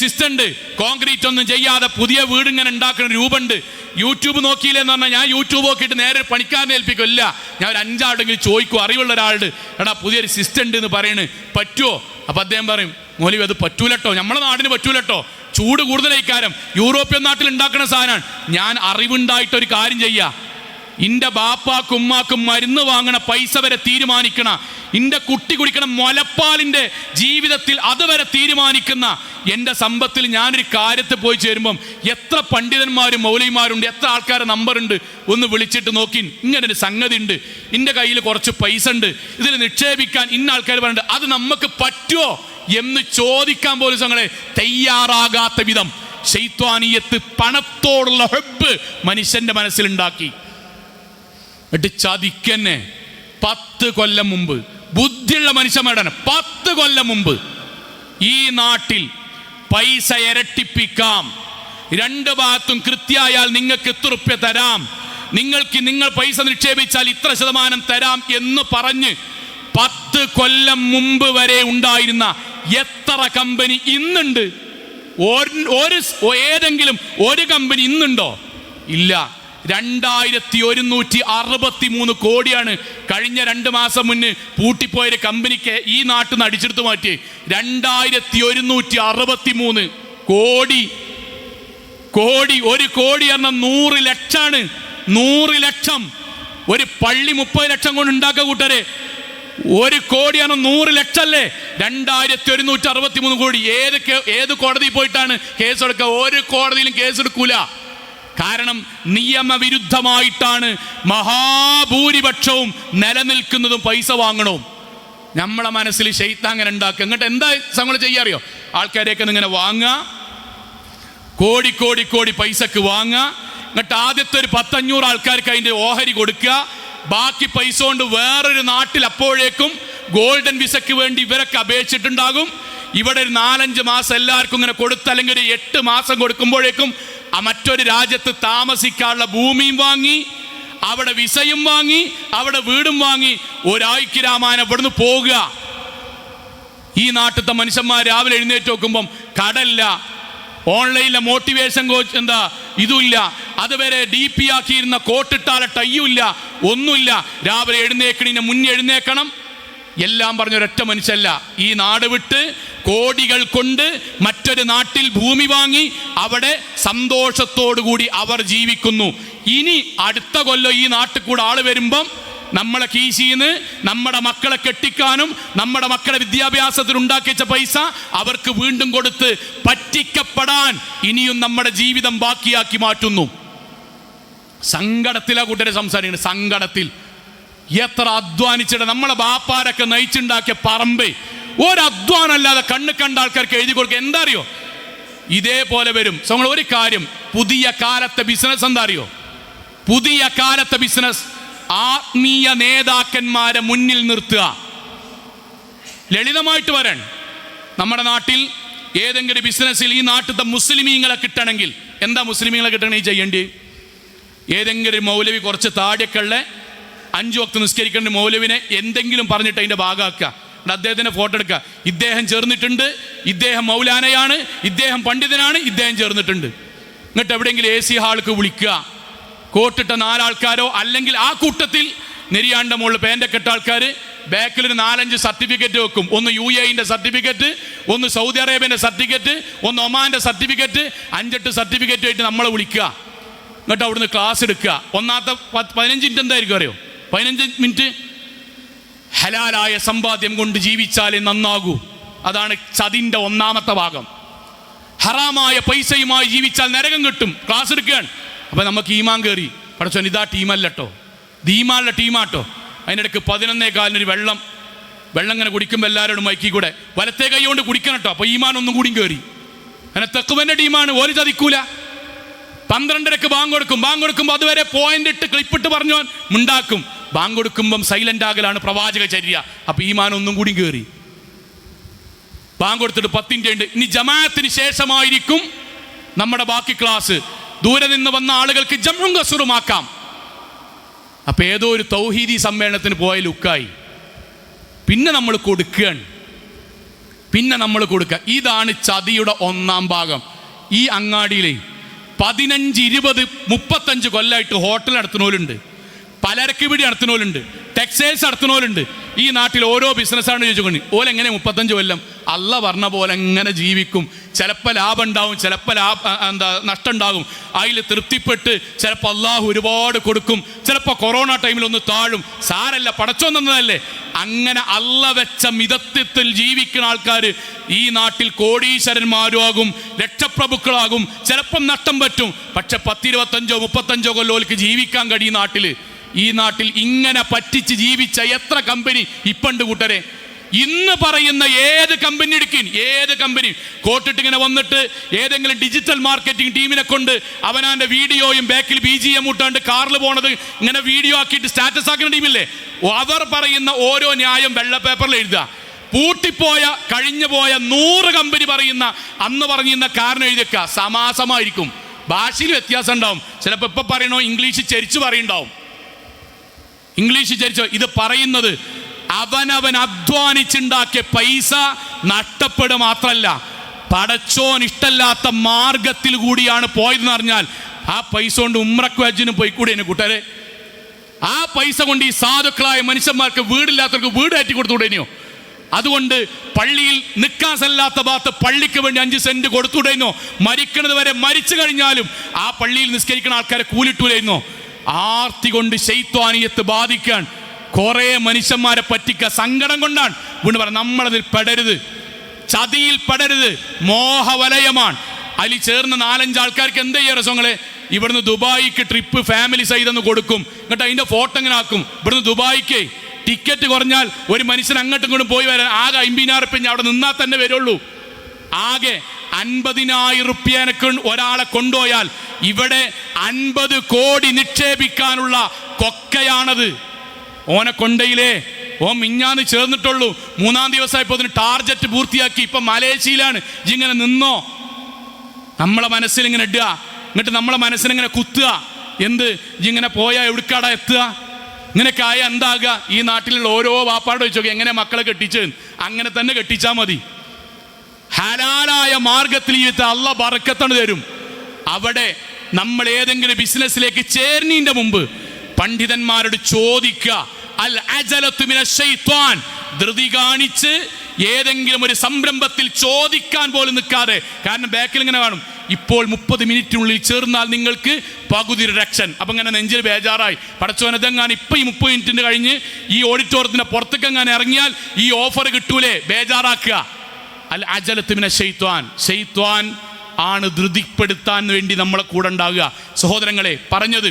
സിസ്റ്റം ഉണ്ട്, കോൺക്രീറ്റ് ഒന്നും ചെയ്യാതെ പുതിയ വീട് ഇങ്ങനെ ഉണ്ടാക്കുന്ന രൂപമുണ്ട്, യൂട്യൂബ് നോക്കിയില്ലെന്ന് പറഞ്ഞാൽ ഞാൻ യൂട്യൂബ് നോക്കിയിട്ട് നേരെ പണിക്കാരനെ ഏൽപ്പിക്കില്ല. ഞാൻ ഒരു 5 ആളെങ്കിലും ചോദിക്കും, അറിവുള്ള ഒരാളുടെ എടാ പുതിയൊരു സിസ്റ്റം ഉണ്ട് എന്ന് പറയണ്, പറ്റുമോ? അപ്പം അദ്ദേഹം പറയും മൗലവി അത് പറ്റൂലട്ടോ, നമ്മളെ നാടിന് പറ്റൂലട്ടോ, ചൂട് കൂടുതലായിക്കാരം, യൂറോപ്യൻ നാട്ടിൽ ഉണ്ടാക്കുന്ന സാധനമാണ്. ഞാൻ അറിവുണ്ടായിട്ടൊരു കാര്യം ചെയ്യാം, ഇന്റെ ബാപ്പാക്കും ഉമ്മാക്കും മരുന്ന് വാങ്ങണ പൈസ വരെ തീരുമാനിക്കണ, ഇന്റെ കുട്ടി കുടിക്കണ മുലപ്പാലിന്റെ ജീവിതത്തിൽ അതുവരെ തീരുമാനിക്കുന്ന എൻ്റെ സമ്പത്തിൽ ഞാനൊരു കാര്യത്തിൽ പോയി ചേരുമ്പം എത്ര പണ്ഡിതന്മാരും മൗലവിമാരുണ്ട്, എത്ര ആൾക്കാരുടെ നമ്പറുണ്ട്, ഒന്ന് വിളിച്ചിട്ട് നോക്കി ഇങ്ങനൊരു സംഗതി ഉണ്ട്, എൻ്റെ കയ്യിൽ കുറച്ച് പൈസ ഉണ്ട്, ഇതിൽ നിക്ഷേപിക്കാൻ ഇന്ന ആൾക്കാർ പറഞ്ഞിട്ട് അത് നമുക്ക് പറ്റുമോ എന്ന് ചോദിക്കാൻ പോലും ഞങ്ങളെ തയ്യാറാകാത്ത വിധം ശൈത്വാനിയത്ത് പണത്തോടുള്ള ഹബ്ബ് മനുഷ്യന്റെ മനസ്സിലുണ്ടാക്കി. എന്നിട്ട് ചതിക്കന്നെ 10 കൊല്ലം മുമ്പ് ബുദ്ധിയുള്ള മനുഷ്യന്മാരാണ് 10 കൊല്ലം മുമ്പ് ഈ നാട്ടിൽ പൈസ ഇരട്ടിപ്പിക്കാം, 2 ഭാഗത്തും കൃത്യമായാൽ നിങ്ങൾക്ക് എത്ര റുപ്യ തരാം, നിങ്ങൾ പൈസ നിക്ഷേപിച്ചാൽ ഇത്ര ശതമാനം തരാം എന്ന് പറഞ്ഞ് 10 കൊല്ലം മുമ്പ് വരെ ഉണ്ടായിരുന്ന എത്ര കമ്പനി ഇന്നുണ്ട്? ഏതെങ്കിലും ഒരു കമ്പനി ഇന്നുണ്ടോ? ഇല്ല. 2163 കോടിയാണ് കഴിഞ്ഞ 2 മാസം മുന്നേ പൂട്ടിപ്പോയൊരു കമ്പനിക്ക് ഈ നാട്ടിൽ നിന്ന് അടിച്ചെടുത്ത് മാറ്റി. 2163 കോടി. ഒരു കോടി പറഞ്ഞാൽ 100 ലക്ഷമാണ്. 100 ലക്ഷം. ഒരു പള്ളി 30 ലക്ഷം കൊണ്ട് ഉണ്ടാക്കുക കൂട്ടരെ. 1 കോടിയാണ് 100 ലക്ഷം അല്ലേ? 2163 കോടി. ഏത് കോടതി പോയിട്ടാണ് കേസെടുക്കുക? ഒരു കോടതിയിലും കേസെടുക്കൂല. കാരണം നിയമവിരുദ്ധമായിട്ടാണ് മഹാഭൂരിപക്ഷവും നിലനിൽക്കുന്നതും പൈസ വാങ്ങണവും. നമ്മളെ മനസ്സിൽ ശൈത്താൻ അങ്ങനെ ഉണ്ടാക്കുക. എന്നിട്ട് എന്താ നമ്മൾ ചെയ്യാറിയോ? ആൾക്കാരെയൊക്കെ ഇങ്ങനെ വാങ്ങുക, കോടി പൈസക്ക് വാങ്ങുക. എന്നിട്ട് ആദ്യത്തെ ഒരു 10-500 ആൾക്കാർക്ക് അതിൻ്റെ ഓഹരി കൊടുക്കുക. ബാക്കി പൈസ കൊണ്ട് വേറൊരു നാട്ടിൽ അപ്പോഴേക്കും ഗോൾഡൻ വിസയ്ക്ക് വേണ്ടി ഇവരൊക്കെ അപേക്ഷിച്ചിട്ടുണ്ടാകും. ഇവിടെ ഒരു 4-5 മാസം എല്ലാവർക്കും ഇങ്ങനെ കൊടുത്ത്, അല്ലെങ്കിൽ ഒരു 8 മാസം കൊടുക്കുമ്പോഴേക്കും മറ്റൊരു രാജ്യത്ത് താമസിക്കാനുള്ള ഭൂമിയും വാങ്ങി, അവിടെ വിസയും വാങ്ങി, അവിടെ വീടും വാങ്ങി, ഒരാഴ്ച രാമായണം ഇവിടുന്ന് പോകുക. ഈ നാട്ടിലത്തെ മനുഷ്യന്മാർ രാവിലെ എഴുന്നേറ്റ് നോക്കുമ്പം കടല്ല, ഓൺലൈനിലെ മോട്ടിവേഷൻ കോച്ച് എന്താ ഇതുമില്ല, അതുവരെ DP ആക്കിയിരുന്ന കോട്ടിട്ടാല ടയ്യുമില്ല, ഒന്നുമില്ല. രാവിലെ എഴുന്നേക്കണിന് മുന്നേ എഴുന്നേക്കണം. എല്ലാം പറഞ്ഞൊരൊറ്റ മനുഷ്യല്ല. ഈ നാട് വിട്ട് കോടികൾ കൊണ്ട് മറ്റൊരു നാട്ടിൽ ഭൂമി വാങ്ങി അവിടെ സന്തോഷത്തോടുകൂടി അവർ ജീവിക്കുന്നു. ഇനി അടുത്ത കൊല്ലം ഈ നാട്ടിൽ കൂടെ ആള് വരുമ്പം നമ്മളെ കീശിന്ന് നമ്മുടെ മക്കളെ കെട്ടിക്കാനും നമ്മുടെ മക്കളെ വിദ്യാഭ്യാസത്തിൽ ഉണ്ടാക്കി വെച്ച പൈസ അവർക്ക് വീണ്ടും കൊടുത്ത് പറ്റിക്കപ്പെടാൻ ഇനിയും നമ്മുടെ ജീവിതം ബാക്കിയാക്കി മാറ്റുന്നു. സങ്കടത്തിലാ കൂട്ടരെ സംസാരിക്കുന്നത്. സങ്കടത്തിൽ എത്ര അധ്വാനിച്ചിട്ട് നമ്മളെ ബാപ്പാരൊക്കെ നയിച്ചുണ്ടാക്കിയ പറമ്പ് ഒരധ്വാനമല്ലാതെ കണ്ണ് കണ്ട ആൾക്കാർക്ക് എഴുതി കൊടുക്കുക. എന്താ അറിയോ? ഇതേപോലെ വരും. ഒരു കാര്യം, പുതിയ കാലത്തെ ബിസിനസ് എന്താ അറിയോ? പുതിയ കാലത്തെ ബിസിനസ് ആത്മീയ നേതാക്കന്മാരെ മുന്നിൽ നിർത്തുക. ലളിതമായിട്ട് വരാൻ നമ്മുടെ നാട്ടിൽ ഏതെങ്കിലും ബിസിനസ്സിൽ ഈ നാട്ടിലത്തെ മുസ്ലിമീങ്ങളെ കിട്ടണമെങ്കിൽ എന്താ മുസ്ലിമീങ്ങളെ കിട്ടണമെങ്കിൽ ചെയ്യേണ്ടി? ഏതെങ്കിലും മൗലവി കുറച്ച് താടിയൊക്കെ ഉള്ള 5 വക്ത് നിസ്കരിക്കേണ്ട മൗലവിനെ എന്തെങ്കിലും പറഞ്ഞിട്ട് അതിൻ്റെ ഭാഗമാക്കുക. അദ്ദേഹത്തിൻ്റെ ഫോട്ടോ എടുക്കുക. ഇദ്ദേഹം ചേർന്നിട്ടുണ്ട്, ഇദ്ദേഹം മൗലാനയാണ്, ഇദ്ദേഹം പണ്ഡിതനാണ്, ഇദ്ദേഹം ചേർന്നിട്ടുണ്ട്. എന്നിട്ട് എവിടെയെങ്കിലും AC ഹാൾക്ക് വിളിക്കുക. കോട്ടിട്ട 4 ആൾക്കാരോ അല്ലെങ്കിൽ ആ കൂട്ടത്തിൽ നെരിയാണ്ട മുകളിൽ പേൻ്റെക്കെട്ട ആൾക്കാർ ബാക്കിലൊരു 4-5 സർട്ടിഫിക്കറ്റ് വെക്കും. ഒന്ന് UAE സർട്ടിഫിക്കറ്റ്, ഒന്ന് സൗദി അറേബ്യൻ്റെ സർട്ടിഫിക്കറ്റ്, ഒന്ന് ഒമാൻ്റെ സർട്ടിഫിക്കറ്റ്, 5-8 സർട്ടിഫിക്കറ്റ് ആയിട്ട് നമ്മളെ വിളിക്കുക. എന്നിട്ട് അവിടുന്ന് ക്ലാസ് എടുക്കുക. ഒന്നാമത്തെ 15 മിനിറ്റ് എന്തായിരിക്കും അറിയോ? 15 മിനിറ്റ് ഹലാലായ സമ്പാദ്യം കൊണ്ട് ജീവിച്ചാലേ നന്നാകൂ. അതാണ് ചതിൻ്റെ ഒന്നാമത്തെ ഭാഗം. ഹറാമായ പൈസയുമായി ജീവിച്ചാൽ നരകം കിട്ടും. ക്ലാസ് എടുക്കുകയാണ്. അപ്പം നമുക്ക് ഈമാൻ കയറി. പടച്ചോൻ ഇതാ ടീമല്ലോ, ദീമാനുള്ള ടീമാട്ടോ, അതിനിടയ്ക്ക് 11:15 വെള്ളം ഇങ്ങനെ കുടിക്കുമ്പോൾ എല്ലാവരോടും മൈക്കി കൂടെ വലത്തേ കൈ കൊണ്ട് കുടിക്കണം കേട്ടോ. അപ്പോൾ ഈമാൻ ഒന്നും കൂടി കയറി. അങ്ങനെ തെക്കുവൻ്റെ ടീമാണ്, ഓര് ചതിക്കൂല. 12:30 ബാങ്ക് കൊടുക്കുമ്പോൾ അതുവരെ പോയിന്റ് ഇട്ട് ക്ലിപ്പിട്ട് പറഞ്ഞോൻ ഉണ്ടാക്കും. ബാങ്ക് കൊടുക്കുമ്പം സൈലന്റ് ആകലാണ് പ്രവാചക ചര്യ. അപ്പോൾ ഈമാൻ ഒന്നും കൂടി കയറി. ബാങ്ക് കൊടുത്തിട്ട് 10 മിനിറ്റ് ഉണ്ട്. ഇനി ജമാഅത്തിന് ശേഷമായിരിക്കും നമ്മുടെ ബാക്കി ക്ലാസ്. ദൂരെ നിന്ന് വന്ന ആളുകൾക്ക് ജംഉം കസറുമാക്കാം. അപ്പം ഏതോ ഒരു തൗഹീദി സമ്മേളനത്തിന് പോയ ലുക്കായി. പിന്നെ നമ്മൾ കൊടുക്കുകയാണ്. ഇതാണ് ചതിയുടെ ഒന്നാം ഭാഗം. ഈ അങ്ങാടിയിലെ 15, 20, 35 കൊല്ലമായിട്ട് ഹോട്ടൽ നടത്തുന്നവരുണ്ട്, പലചരക്ക് പിടി നടത്തുന്നവരുണ്ട്, ടെക്സ്റ്റൈൽസ് നടത്തുന്നവരുണ്ട്. ഈ നാട്ടിൽ ഓരോ ബിസിനസ്സാണ് ചോദിച്ചുകൊണ്ട് ഓലെങ്ങനെ 35 കൊല്ലം അല്ല പറഞ്ഞ പോലെ എങ്ങനെ ജീവിക്കും? ചിലപ്പോൾ ലാഭം ഉണ്ടാവും, ചിലപ്പോൾ നഷ്ടം ഉണ്ടാകും. അതിൽ തൃപ്തിപ്പെട്ട് ചിലപ്പോൾ അള്ളാഹു ഒരുപാട് കൊടുക്കും, ചിലപ്പോൾ കൊറോണ ടൈമിൽ ഒന്ന് താഴും. സാരല്ല, പടച്ചോൻ തന്നതല്ലേ. അങ്ങനെ അള്ള വെച്ച മിതത്വത്തിൽ ജീവിക്കുന്ന ആൾക്കാർ ഈ നാട്ടിൽ കോടീശ്വരന്മാരും ലക്ഷപ്രഭുക്കളാകും. ചിലപ്പം നഷ്ടം പറ്റും. പക്ഷെ 10, 25, 35 കൊല്ലോൽക്ക് ജീവിക്കാൻ കഴിയും നാട്ടിൽ. ഈ നാട്ടിൽ ഇങ്ങനെ പറ്റിച്ച് ജീവിച്ച എത്ര കമ്പനി ഇപ്പണ്ട് കൂട്ടരെ. ഇന്ന് പറയുന്ന ഏത് കമ്പനി എടുക്കും, ഏത് കമ്പനി കോട്ടിട്ട് ഇങ്ങനെ വന്നിട്ട് ഏതെങ്കിലും ഡിജിറ്റൽ മാർക്കറ്റിംഗ് ടീമിനെ കൊണ്ട് അവനാൻ്റെ വീഡിയോയും ബാക്കിൽ BGM ഇട്ടാണ്ട് കാറിൽ പോണത് ഇങ്ങനെ വീഡിയോ ആക്കിയിട്ട് സ്റ്റാറ്റസ് ആക്കുന്ന ടീമില്ലേ, അവർ പറയുന്ന ഓരോ ന്യായം വെള്ള പേപ്പറിൽ എഴുതുക. പൂട്ടിപ്പോയ കഴിഞ്ഞുപോയ 100 കമ്പനി പറയുന്ന അന്ന് പറഞ്ഞിരുന്ന കാരണം എഴുതിയേക്കുക. സമാസമായിരിക്കും, ഭാഷയിൽ വ്യത്യാസം ഉണ്ടാവും. ചിലപ്പോൾ ഇപ്പം പറയണോ ഇംഗ്ലീഷ് ചരിച്ച് പറയുണ്ടാവും. ഇത് പറയുന്നത് അവനവൻ അധ്വാനിച്ചുണ്ടാക്കിയ പൈസ നഷ്ടപ്പെടുക മാത്രമല്ല, പടച്ചോൻ ഇഷ്ടല്ലാത്ത മാർഗത്തിൽ കൂടിയാണ് പോയതെന്ന് അറിഞ്ഞാൽ ആ പൈസ കൊണ്ട് ഉംറയ്ക്കും ഹജ്ജിനും പോയിക്കൂടെ കൂട്ടരെ? ആ പൈസ കൊണ്ട് ഈ സാധുക്കളായ മനുഷ്യന്മാർക്ക് വീടില്ലാത്തവർക്ക് വീട് കയറ്റി കൊടുത്തുകൂടേനോ? അതുകൊണ്ട് പള്ളിയിൽ നിൽക്കാൻ സ്ഥലമില്ലാത്ത ഭാഗത്ത് പള്ളിക്ക് വേണ്ടി 5 സെന്റ് കൊടുത്തുകൂടേനോ? മരിക്കുന്നത് വരെ മരിച്ചു കഴിഞ്ഞാലും ആ പള്ളിയിൽ നിസ്കരിക്കുന്ന ആൾക്കാരെ കൂലിട്ടൂലായിരുന്നോ? ആർത്തി കൊണ്ട് ശൈത്വാനിയത്ത് ബാധിക്കാൻ കുറെ മനുഷ്യന്മാരെ പറ്റിക്ക സങ്കടം കൊണ്ടാണ്. വീണ്ടും പറയാം, നമ്മളതിൽ പെടരുത്, ചതിയിൽ പെടരുത്. മോഹവലയമാണ്. അതിൽ ചേർന്ന 4-5 ആൾക്കാർക്ക് എന്ത് ചെയ്യാ രസങ്ങളെ? ഇവിടുന്ന് ദുബായിക്ക് ട്രിപ്പ് ഫാമിലി സഹിതം കൊടുക്കും. എന്നിട്ട് അതിൻ്റെ ഫോട്ടോ ഇങ്ങനെ ആക്കും. ഇവിടുന്ന് ദുബായിക്ക് ടിക്കറ്റ് കുറഞ്ഞാൽ ഒരു മനുഷ്യൻ അങ്ങോട്ടും ഇങ്ങോട്ടും പോയി വരാൻ ആകെ 50,000 റുപ്യ അവിടെ നിന്നാൽ തന്നെ വരുള്ളൂ. ആകെ 50,000 റുപ്യനക്ക് ഒരാളെ കൊണ്ടുപോയാൽ ഇവിടെ 50 കോടി നിക്ഷേപിക്കാനുള്ള കൊക്കയാണത്. ഓനെ കൊണ്ടയിലേ ഓൻ മിഞ്ഞാന്ന് ചേർന്നിട്ടുള്ളൂ. 3-ാം ദിവസമായപ്പോൾ അതിന് ടാർജറ്റ് പൂർത്തിയാക്കി. ഇപ്പം മലേഷ്യയിലാണ്. ഇങ്ങനെ നിന്നോ? നമ്മളെ മനസ്സിലിങ്ങനെ ഇടുക, എന്നിട്ട് നമ്മളെ മനസ്സിലിങ്ങനെ കുത്തുക. എന്ത് ഇങ്ങനെ പോയാൽ എവിടുക്കാടാ എത്തുക? ഇങ്ങനെയൊക്കെ ആയ എന്താകുക? ഈ നാട്ടിലുള്ള ഓരോ വാപ്പാട് വെച്ചോക്കെ എങ്ങനെ മക്കളെ കെട്ടിച്ച് അങ്ങനെ തന്നെ കെട്ടിച്ചാൽ മതി. ഹലാലായ മാർഗത്തിൽ അള്ളാഹ് ബറക്കത്താണ് തരും. അവിടെ നമ്മൾ ഏതെങ്കിലും ബിസിനസ്സിലേക്ക് ചേരുന്നതിൻ്റെ മുമ്പ് പണ്ഡിതന്മാരോട് ചോദിക്കുക. അൽ അജലത്തു മിനശ് ശൈത്വാൻ, ധൃതി കാണിച്ച് ഏതെങ്കിലും ഒരു സംരംഭത്തിൽ ചോദിക്കാൻ പോലും നിൽക്കാതെ. കാരണം ബാക്കിൽ ഇങ്ങനെ കാണും, ഇപ്പോൾ 30 മിനിറ്റിനുള്ളിൽ ചേർന്നാൽ നിങ്ങൾക്ക് പകുതി റിഡക്ഷൻ. അപ്പം ഇങ്ങനെ നെഞ്ചിൽ ബേജാറായി, പടച്ചോനതെങ്ങാൻ ഇപ്പം ഈ 30 മിനിറ്റിന് കഴിഞ്ഞ് ഈ ഓഡിറ്റോറിയത്തിൻ്റെ പുറത്തേക്കെങ്ങാൻ ഇറങ്ങിയാൽ ഈ ഓഫർ കിട്ടൂലേ, ബേജാറാക്കുക. അൽ അജലത്തു മിനശ് ശൈത്വാൻ, ശൈത്വാൻ ആണ് ധൃതിപ്പെടുത്താൻ വേണ്ടി നമ്മളെ കൂടെ ഉണ്ടാകുക. സഹോദരങ്ങളെ, പറഞ്ഞത്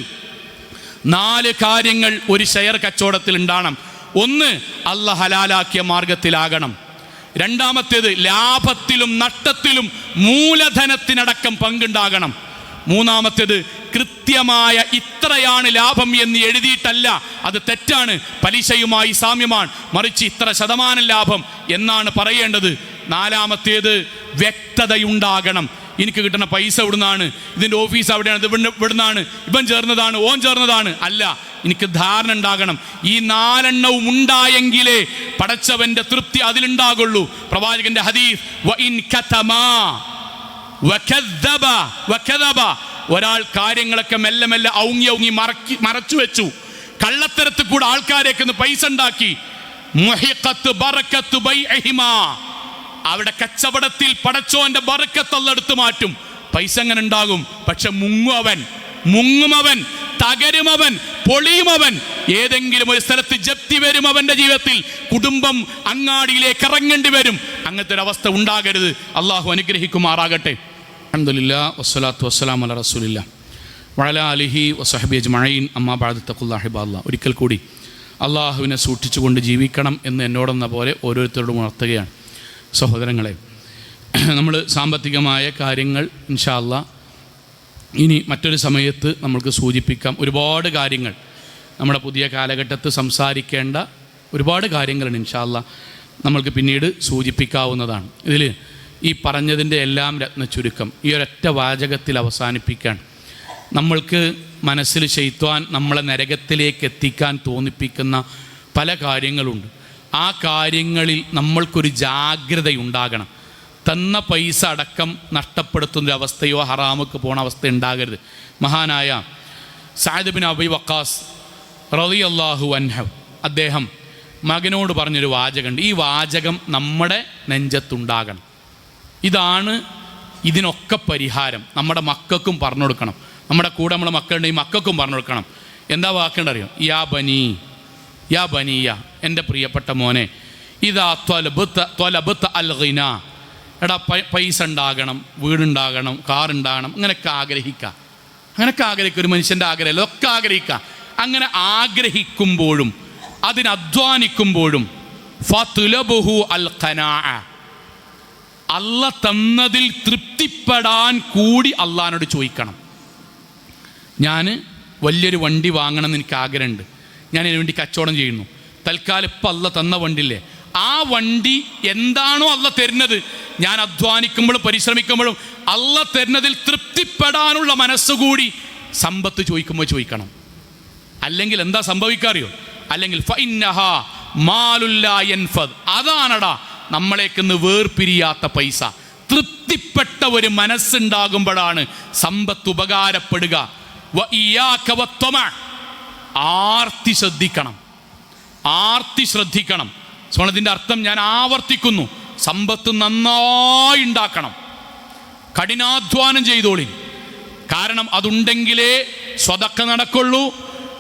4 കാര്യങ്ങൾ ഒരു ഷെയർ കച്ചവടത്തിൽ ഉണ്ടാകണം. 1, അല്ലാഹ് ഹലാലാക്കിയ മാർഗത്തിലാകണം. 2-മത്തേത് ലാഭത്തിലും നഷ്ടത്തിലും മൂലധനത്തിനടക്കം പങ്കുണ്ടാകണം. 3-മത്തേത് കൃത്യമായ ഇത്രയാണ് ലാഭം എന്ന് എഴുതിയിട്ടല്ല, അത് തെറ്റാണ്, പലിശയുമായി സാമ്യമാണ്, മറിച്ച് ഇത്ര ശതമാനം ലാഭം എന്നാണ് പറയേണ്ടത്. 4-മത്തേത് വ്യക്തതയുണ്ടാകണം. എനിക്ക് കിട്ടുന്ന പൈസ ഇവിടുന്നാണ്, ഇതിൻ്റെ ഓഫീസ് അവിടെയാണ്, ഇത് ഇവിടുന്നാണ്, ഇവൻ ചേർന്നതാണ്, ഓൻ ചേർന്നതാണ് അല്ല, എനിക്ക് ധാരണ ഉണ്ടാകണം. ഈ 4 ഉണ്ടായെങ്കിലേ പടച്ചവന്റെ തൃപ്തി അതിലുണ്ടാകുള്ളൂ. പ്രവാചകന്റെ ഹദീസ്, ഒരാൾ കാര്യങ്ങളൊക്കെ മെല്ലെ മെല്ലെ ഔങ്ങി മറച്ചു വെച്ചു, കള്ളത്തരത്തിൽ കൂടെ ആൾക്കാരേക്ക് പൈസ ഉണ്ടാക്കി, അവിടെ കച്ചവടത്തിൽ പടച്ചോന്റെ ബറക്കത്ത് അല്ലാഹ് എടുത്തു മാറ്റും. പൈസ എങ്ങനെ ഉണ്ടാകും? പക്ഷെ മുങ്ങുമവൻ, തകരുമവൻ, പൊളിയുമവൻ, ഏതെങ്കിലും ഒരു സ്ഥലത്ത് ജപ്തി വരും. അവന്റെ ജീവിതത്തിൽ കുടുംബം അങ്ങാടിയിലേക്ക് ഇറങ്ങേണ്ടി വരും. അങ്ങനത്തെ ഒരു അവസ്ഥ ഉണ്ടാകരുത്. അള്ളാഹു അനുഗ്രഹിക്കുമാറാകട്ടെ. അൽഹംദുലില്ലാഹ് വസ്സലാത്തു വസ്സലാമു അലാ റസൂലില്ലാഹ് വഅലാ ആലിഹി വസഹ്ബിഹി അജ്മഈൻ. അമ്മാ ബഅദ് തഖുല്ലാഹി ഇബാദല്ലാഹ്. ഒരിക്കൽ കൂടി അള്ളാഹുവിനെ സൂക്ഷിച്ചുകൊണ്ട് ജീവിക്കണം എന്ന് എന്നോടെന്ന പോലെ ഓരോരുത്തരോടും ഉണർത്തുകയാണ്. സഹോദരങ്ങളെ, നമ്മൾ സാമ്പത്തികമായ കാര്യങ്ങൾ ഇൻഷാ അല്ലാഹ് ഇനി മറ്റൊരു സമയത്ത് നമ്മൾക്ക് സൂചിപ്പിക്കാം. ഒരുപാട് കാര്യങ്ങൾ നമ്മുടെ പുതിയ കാലഘട്ടത്ത് സംസാരിക്കേണ്ട ഒരുപാട് കാര്യങ്ങളുണ്ട്. ഇൻഷാ അല്ലാഹ് നമ്മൾക്ക് പിന്നീട് സൂചിപ്പിക്കാവുന്നതാണ്. ഇതിൽ ഈ പറഞ്ഞതിൻ്റെ എല്ലാം രത്ന ചുരുക്കം ഈ ഒരൊറ്റ വാചകത്തിൽ അവസാനിപ്പിക്കാൻ, നമ്മൾക്ക് മനസ്സിൽ ശൈത്വാൻ നമ്മളെ നരകത്തിലേക്ക് എത്തിക്കാൻ തോന്നിപ്പിക്കുന്ന പല കാര്യങ്ങളുണ്ട്. ആ കാര്യങ്ങളിൽ നമ്മൾക്കൊരു ജാഗ്രതയുണ്ടാകണം. തന്ന പൈസ അടക്കം നഷ്ടപ്പെടുത്തുന്നൊരവസ്ഥയോ ഹറാമുക്ക് പോണ അവസ്ഥ ഉണ്ടാകരുത്. മഹാനായ സഅദ് ബിൻ അബി വഖാസ് റളിയല്ലാഹു അൻഹു അദ്ദേഹം മകനോട് പറഞ്ഞൊരു വാചകമുണ്ട്. ഈ വാചകം നമ്മുടെ നെഞ്ചത്തുണ്ടാകണം. ഇതാണ് ഇതിനൊക്കെ പരിഹാരം. നമ്മുടെ മക്കൾക്കും പറഞ്ഞു കൊടുക്കണം. നമ്മുടെ കൂടെ നമ്മളെ മക്കളുണ്ടെങ്കിൽ മക്കൾക്കും പറഞ്ഞു കൊടുക്കണം. എന്താ വാക്കുണ്ടറിയോ? യാ ബനിയ, എൻ്റെ പ്രിയപ്പെട്ട മോനെ, ഇതാ ത്വലബത്ത അൽ ഗിന, എടാ പൈസ ഉണ്ടാകണം, വീടുണ്ടാകണം, കാറുണ്ടാകണം, അങ്ങനെയൊക്കെ ആഗ്രഹിക്കുക. ഒരു മനുഷ്യൻ്റെ ആഗ്രഹമല്ല, ഒക്കെ ആഗ്രഹിക്കുക. അങ്ങനെ ആഗ്രഹിക്കുമ്പോഴും അതിനധ്വാനിക്കുമ്പോഴും ഫതുലബുഹു അൽ ഖനാഅ, അല്ല തന്നതിൽ തൃപ്തിപ്പെടാൻ കൂടി അള്ളാഹിനോട് ചോദിക്കണം. ഞാൻ വലിയൊരു വണ്ടി വാങ്ങണം എന്ന് എനിക്ക് ആഗ്രഹമുണ്ട്, ഞാൻ ഇതിനു വേണ്ടി കച്ചവടം ചെയ്യുന്നു. തൽക്കാലം ഇപ്പം അല്ല തന്ന വണ്ടിയില്ലേ, ആ വണ്ടി എന്താണോ അല്ല തരുന്നത്, ഞാൻ അധ്വാനിക്കുമ്പോഴും പരിശ്രമിക്കുമ്പോഴും അല്ല തരുന്നതിൽ തൃപ്തിപ്പെടാനുള്ള മനസ്സുകൂടി സമ്പത്ത് ചോദിക്കുമ്പോൾ ചോദിക്കണം. അല്ലെങ്കിൽ എന്താ സംഭവിക്കാറിയോ? അല്ലെങ്കിൽ ഫഇന്നഹാ മാലുല്ലാ യൻഫദ്, അതാണടാ നമ്മളേക്കൊന്ന് വേർപിരിയാത്ത പൈസ. തൃപ്തിപ്പെട്ട ഒരു മനസ്സുണ്ടാകുമ്പോഴാണ് സമ്പത്ത് ഉപകാരപ്പെടുക. വഇയ്യാക വത്തമ, ആർത്തി ശ്രദ്ധിക്കണം. അതിൻ്റെ അർത്ഥം ഞാൻ ആവർത്തിക്കുന്നു, സമ്പത്ത് നന്നായി ഉണ്ടാക്കണം, കഠിനാധ്വാനം ചെയ്തോളി. കാരണം അതുണ്ടെങ്കിലേ സ്വതക്ക നടക്കുള്ളൂ,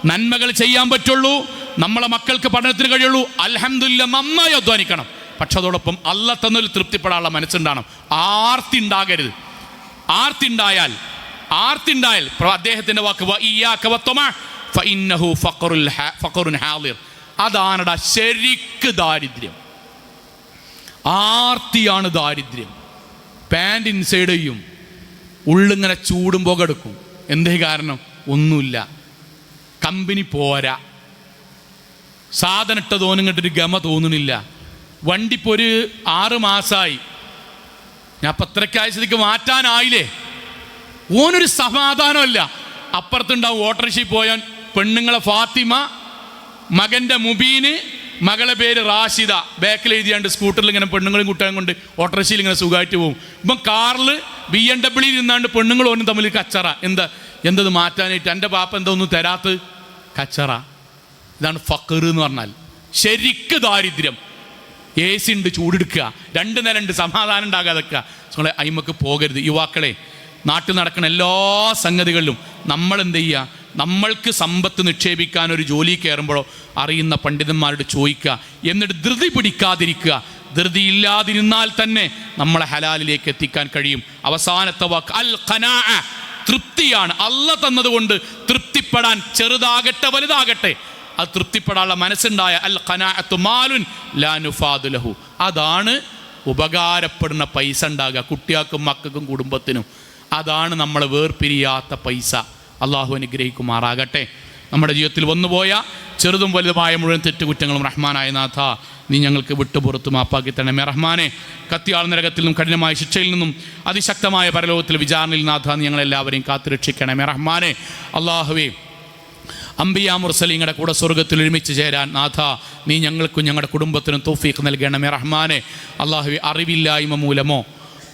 നന്മകൾ ചെയ്യാൻ പറ്റുള്ളൂ, നമ്മളെ മക്കൾക്ക് പഠനത്തിന് കഴിയുള്ളൂ. അൽഹംദുലില്ലാഹ്, നന്നായി അധ്വാനിക്കണം. പക്ഷെ അതോടൊപ്പം അല്ല തന്നൊരു തൃപ്തിപ്പെടാനുള്ള മനസ്സുണ്ടാകണം. ആർത്തി ഉണ്ടാകരുത്. ആർത്തി ഉണ്ടായാൽ അദ്ദേഹത്തിൻ്റെ വാക്ക് വഇയ്യാക വത്തമ ഫഇന്നഹു ഫഖറുൻ ഹാദിർ, അതാണടാ ശരിക്ക് ദാരിദ്ര്യം. ആർത്തിയാണ് ദാരിദ്ര്യം. പാൻറ് ഇൻസൈഡ് ചെയ്യും, ഉള്ളിങ്ങനെ ചൂടും പുകെടുക്കും. എന്തേ കാരണം? ഒന്നുമില്ല, കമ്പനി പോരാ, സാധനം ഇട്ട തോന്നിങ്ങട്ടൊരു ഗമ തോന്നണില്ല. വണ്ടി ഇപ്പോൾ ഒരു 6 മാസമായി, ഞാൻ പത്രക്കായ സ്ഥിതിക്ക് മാറ്റാനായില്ലേ, ഓനൊരു സമാധാനമല്ല. അപ്പുറത്തുണ്ടാവും ഓട്ടോറിക്ഷയിൽ പോയാൽ പെണ്ണുങ്ങളെ ഫാത്തിമ, മകൻ്റെ മുബീന്, മകളെ പേര് റാഷിദ, ബാക്കിൽ എഴുതിയാണ്ട് സ്കൂട്ടറിൽ ഇങ്ങനെ പെണ്ണുങ്ങളും കുട്ടികളും കൊണ്ട് ഓട്ടോറിക്ഷയിൽ ഇങ്ങനെ സുഖമായിട്ട് പോകും. ഇപ്പം കാറിൽ BMW നിന്നാണ്ട് പെണ്ണുങ്ങളും ഓനും തമ്മിൽ കച്ചറ. എന്തത് മാറ്റാനായിട്ട് എൻ്റെ പാപ്പ എന്താ ഒന്നും തരാത്ത് കച്ചറ. ഇതാണ് ഫഖർ എന്ന് പറഞ്ഞാൽ. ശരിക്ക് ദാരിദ്ര്യം. AC ഉണ്ട്, ചൂടെടുക്കുക, 2 നേരം ഉണ്ട്, സമാധാനം ഉണ്ടാകാതെക്കുക. നമ്മളെ അയിമക്ക് പോകരുത്. യുവാക്കളെ, നാട്ടിൽ നടക്കുന്ന എല്ലാ സംഗതികളിലും നമ്മൾ എന്ത് ചെയ്യുക? നമ്മൾക്ക് സമ്പത്ത് നിക്ഷേപിക്കാൻ ഒരു ജോലി കയറുമ്പോഴോ അറിയുന്ന പണ്ഡിതന്മാരോട് ചോദിക്കുക. എന്നിട്ട് ധൃതി പിടിക്കാതിരിക്കുക. ധൃതി ഇല്ലാതിരുന്നാൽ തന്നെ നമ്മളെ ഹലാലിലേക്ക് എത്തിക്കാൻ കഴിയും. അവസാനത്തെ വാക്ക് അൽ ഖനാഅ, തൃപ്തിയാണ്. അല്ല തന്നതുകൊണ്ട് തൃപ്തിപ്പെടാൻ, ചെറുതാകട്ടെ വലുതാകട്ടെ, അത് തൃപ്തിപ്പെടാനുള്ള മനസ്സുണ്ടായ അൽ ഖനാഅത്തു മാലുൻ ലാ നുഫാദു ലഹു, അതാണ് ഉപകാരപ്പെടുന്ന പൈസ ഉണ്ടാകുക. കുട്ടികൾക്കും മക്കൾക്കും കുടുംബത്തിനും അതാണ് നമ്മളെ വേർപിരിയാത്ത പൈസ. അള്ളാഹു അനുഗ്രഹിക്കുമാറാകട്ടെ. നമ്മുടെ ജീവിതത്തിൽ വന്നുപോയ ചെറുതും വലുതുമായ മുഴുവൻ തെറ്റുകുറ്റങ്ങളും റഹ്മാനായ നാഥ നീ ഞങ്ങൾക്ക് വിട്ടുപുറത്ത് മാപ്പാക്കി തരണമേ റഹ്മാനെ. കത്തിയാൾ നരകത്തിൽ നിന്നും കഠിനമായ ശിക്ഷയിൽ നിന്നും അതിശക്തമായ പരലോകത്തിൽ വിചാരണയിൽ നാഥ നീ ഞങ്ങളെല്ലാവരെയും കാത്തുരക്ഷിക്കണമേ റഹ്മാനെ. അള്ളാഹുവേ, അംബിയാ മുർസലീങ്ങളുടെ കൂടെ സ്വർഗത്തിൽ ഒരുമിച്ച് ചേരാൻ നാഥ നീ ഞങ്ങൾക്കും ഞങ്ങളുടെ കുടുംബത്തിനും തൗഫീഖ് നൽകണമേ റഹ്മാനെ. അള്ളാഹുവേ, അറിവില്ലായ്മ മൂലമോ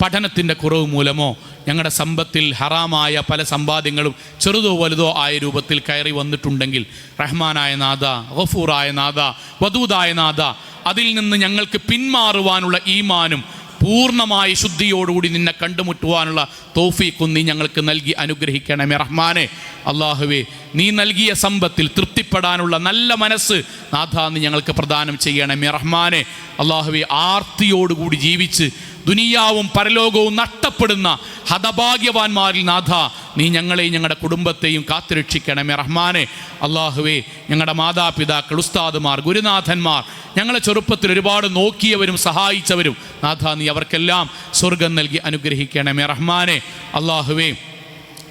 പഠനത്തിൻ്റെ കുറവ് മൂലമോ ഞങ്ങളുടെ സമ്പത്തിൽ ഹറാമായ പല സമ്പാദ്യങ്ങളും ചെറുതോ വലുതോ ആയ രൂപത്തിൽ കയറി വന്നിട്ടുണ്ടെങ്കിൽ റഹ്മാനായ നാഥ, ഗഫൂറായ നാഥ, വദൂദായ നാഥ, അതിൽ നിന്ന് ഞങ്ങൾക്ക് പിന്മാറുവാനുള്ള ഈമാനും പൂർണ്ണമായ ശുദ്ധിയോടുകൂടി നിന്നെ കണ്ടുമുട്ടുവാനുള്ള തൗഫീഖും നീ ഞങ്ങൾക്ക് നൽകി അനുഗ്രഹിക്കണമേ റഹ്മാനെ. അള്ളാഹുവേ, നീ നൽകിയ സമ്പത്തിൽ തൃപ്തിപ്പെടാനുള്ള നല്ല മനസ്സ് നാഥ നീ ഞങ്ങൾക്ക് പ്രദാനം ചെയ്യണമേ റഹ്മാനെ. അള്ളാഹുവേ, ആർത്തിയോടുകൂടി ജീവിച്ച് ദുനിയാവും പരലോകവും നഷ്ടപ്പെടുന്ന ഹതഭാഗ്യവാന്മാരിൽ നാഥ നീ ഞങ്ങളെയും ഞങ്ങളുടെ കുടുംബത്തെയും കാത്തുരക്ഷിക്കണമേ റഹ്മാനെ. അള്ളാഹുവേ, ഞങ്ങളുടെ മാതാപിതാക്കൾ, ഉസ്താദുമാർ, ഗുരുനാഥന്മാർ, ഞങ്ങളെ ചെറുപ്പത്തിൽ ഒരുപാട് നോക്കിയവരും സഹായിച്ചവരും നാഥ നീ അവർക്കെല്ലാം സ്വർഗം നൽകി അനുഗ്രഹിക്കണമേ റഹ്മാനെ. അള്ളാഹുവേ,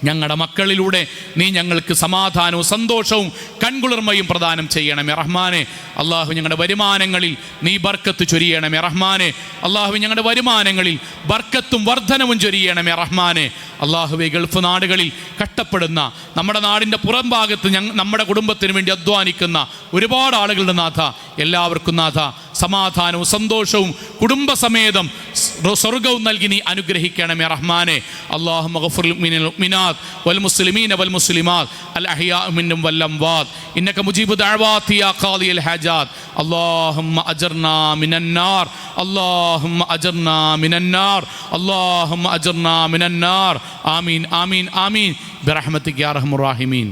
ഞങ്ങളുടെ മക്കളിലൂടെ നീ ഞങ്ങൾക്ക് സമാധാനവും സന്തോഷവും കൺകുളിർമയും പ്രദാനം ചെയ്യണമേ റഹ്മാനെ. അള്ളാഹു, ഞങ്ങളുടെ വരുമാനങ്ങളിൽ നീ ബർക്കത്ത് ചൊരിയണമേ റഹ്മാനെ. അള്ളാഹു, ഞങ്ങളുടെ വരുമാനങ്ങളിൽ ബർക്കത്തും വർധനവും ചൊരിയണമേ റഹ്മാനെ. അള്ളാഹുവേ, ഗൾഫ് നാടുകളിൽ കഷ്ടപ്പെടുന്ന, നമ്മുടെ നാടിൻ്റെ പുറം ഭാഗത്ത് നമ്മുടെ കുടുംബത്തിന് വേണ്ടി അധ്വാനിക്കുന്ന ഒരുപാട് ആളുകളുടെ നാഥ, എല്ലാവർക്കും നാഥ സമാധാനവും സന്തോഷവും കുടുംബസമേതം സ്വർഗവും നൽകി നീ അനുഗ്രഹിക്കണമേ റഹ്മാനെ. അല്ലാഹുമ്മ ഗഫിർ മിനൽ മുഅ്മിനാത്ത് വൽ മുസ്ലിമീന വൽ മുസ്ലിമാത്ത് അൽ അഹ്യാഉ മിൻഹും വൽ അംവാത്ത് ഇന്നക മുജീബു ദഅവാതി യാ ഖാദിയൽ ഹാജാത്ത്. അല്ലാഹുമ്മ അജർനാ മിനൻ നാർ, അല്ലാഹുമ്മ അജർനാ മിനൻ നാർ, അല്ലാഹുമ്മ അജർനാ മിനൻ നാർ. ആമീൻ ആമീൻ ആമീൻ ബിറഹ്മതിക യാ അർഹമർ റഹീമീൻ.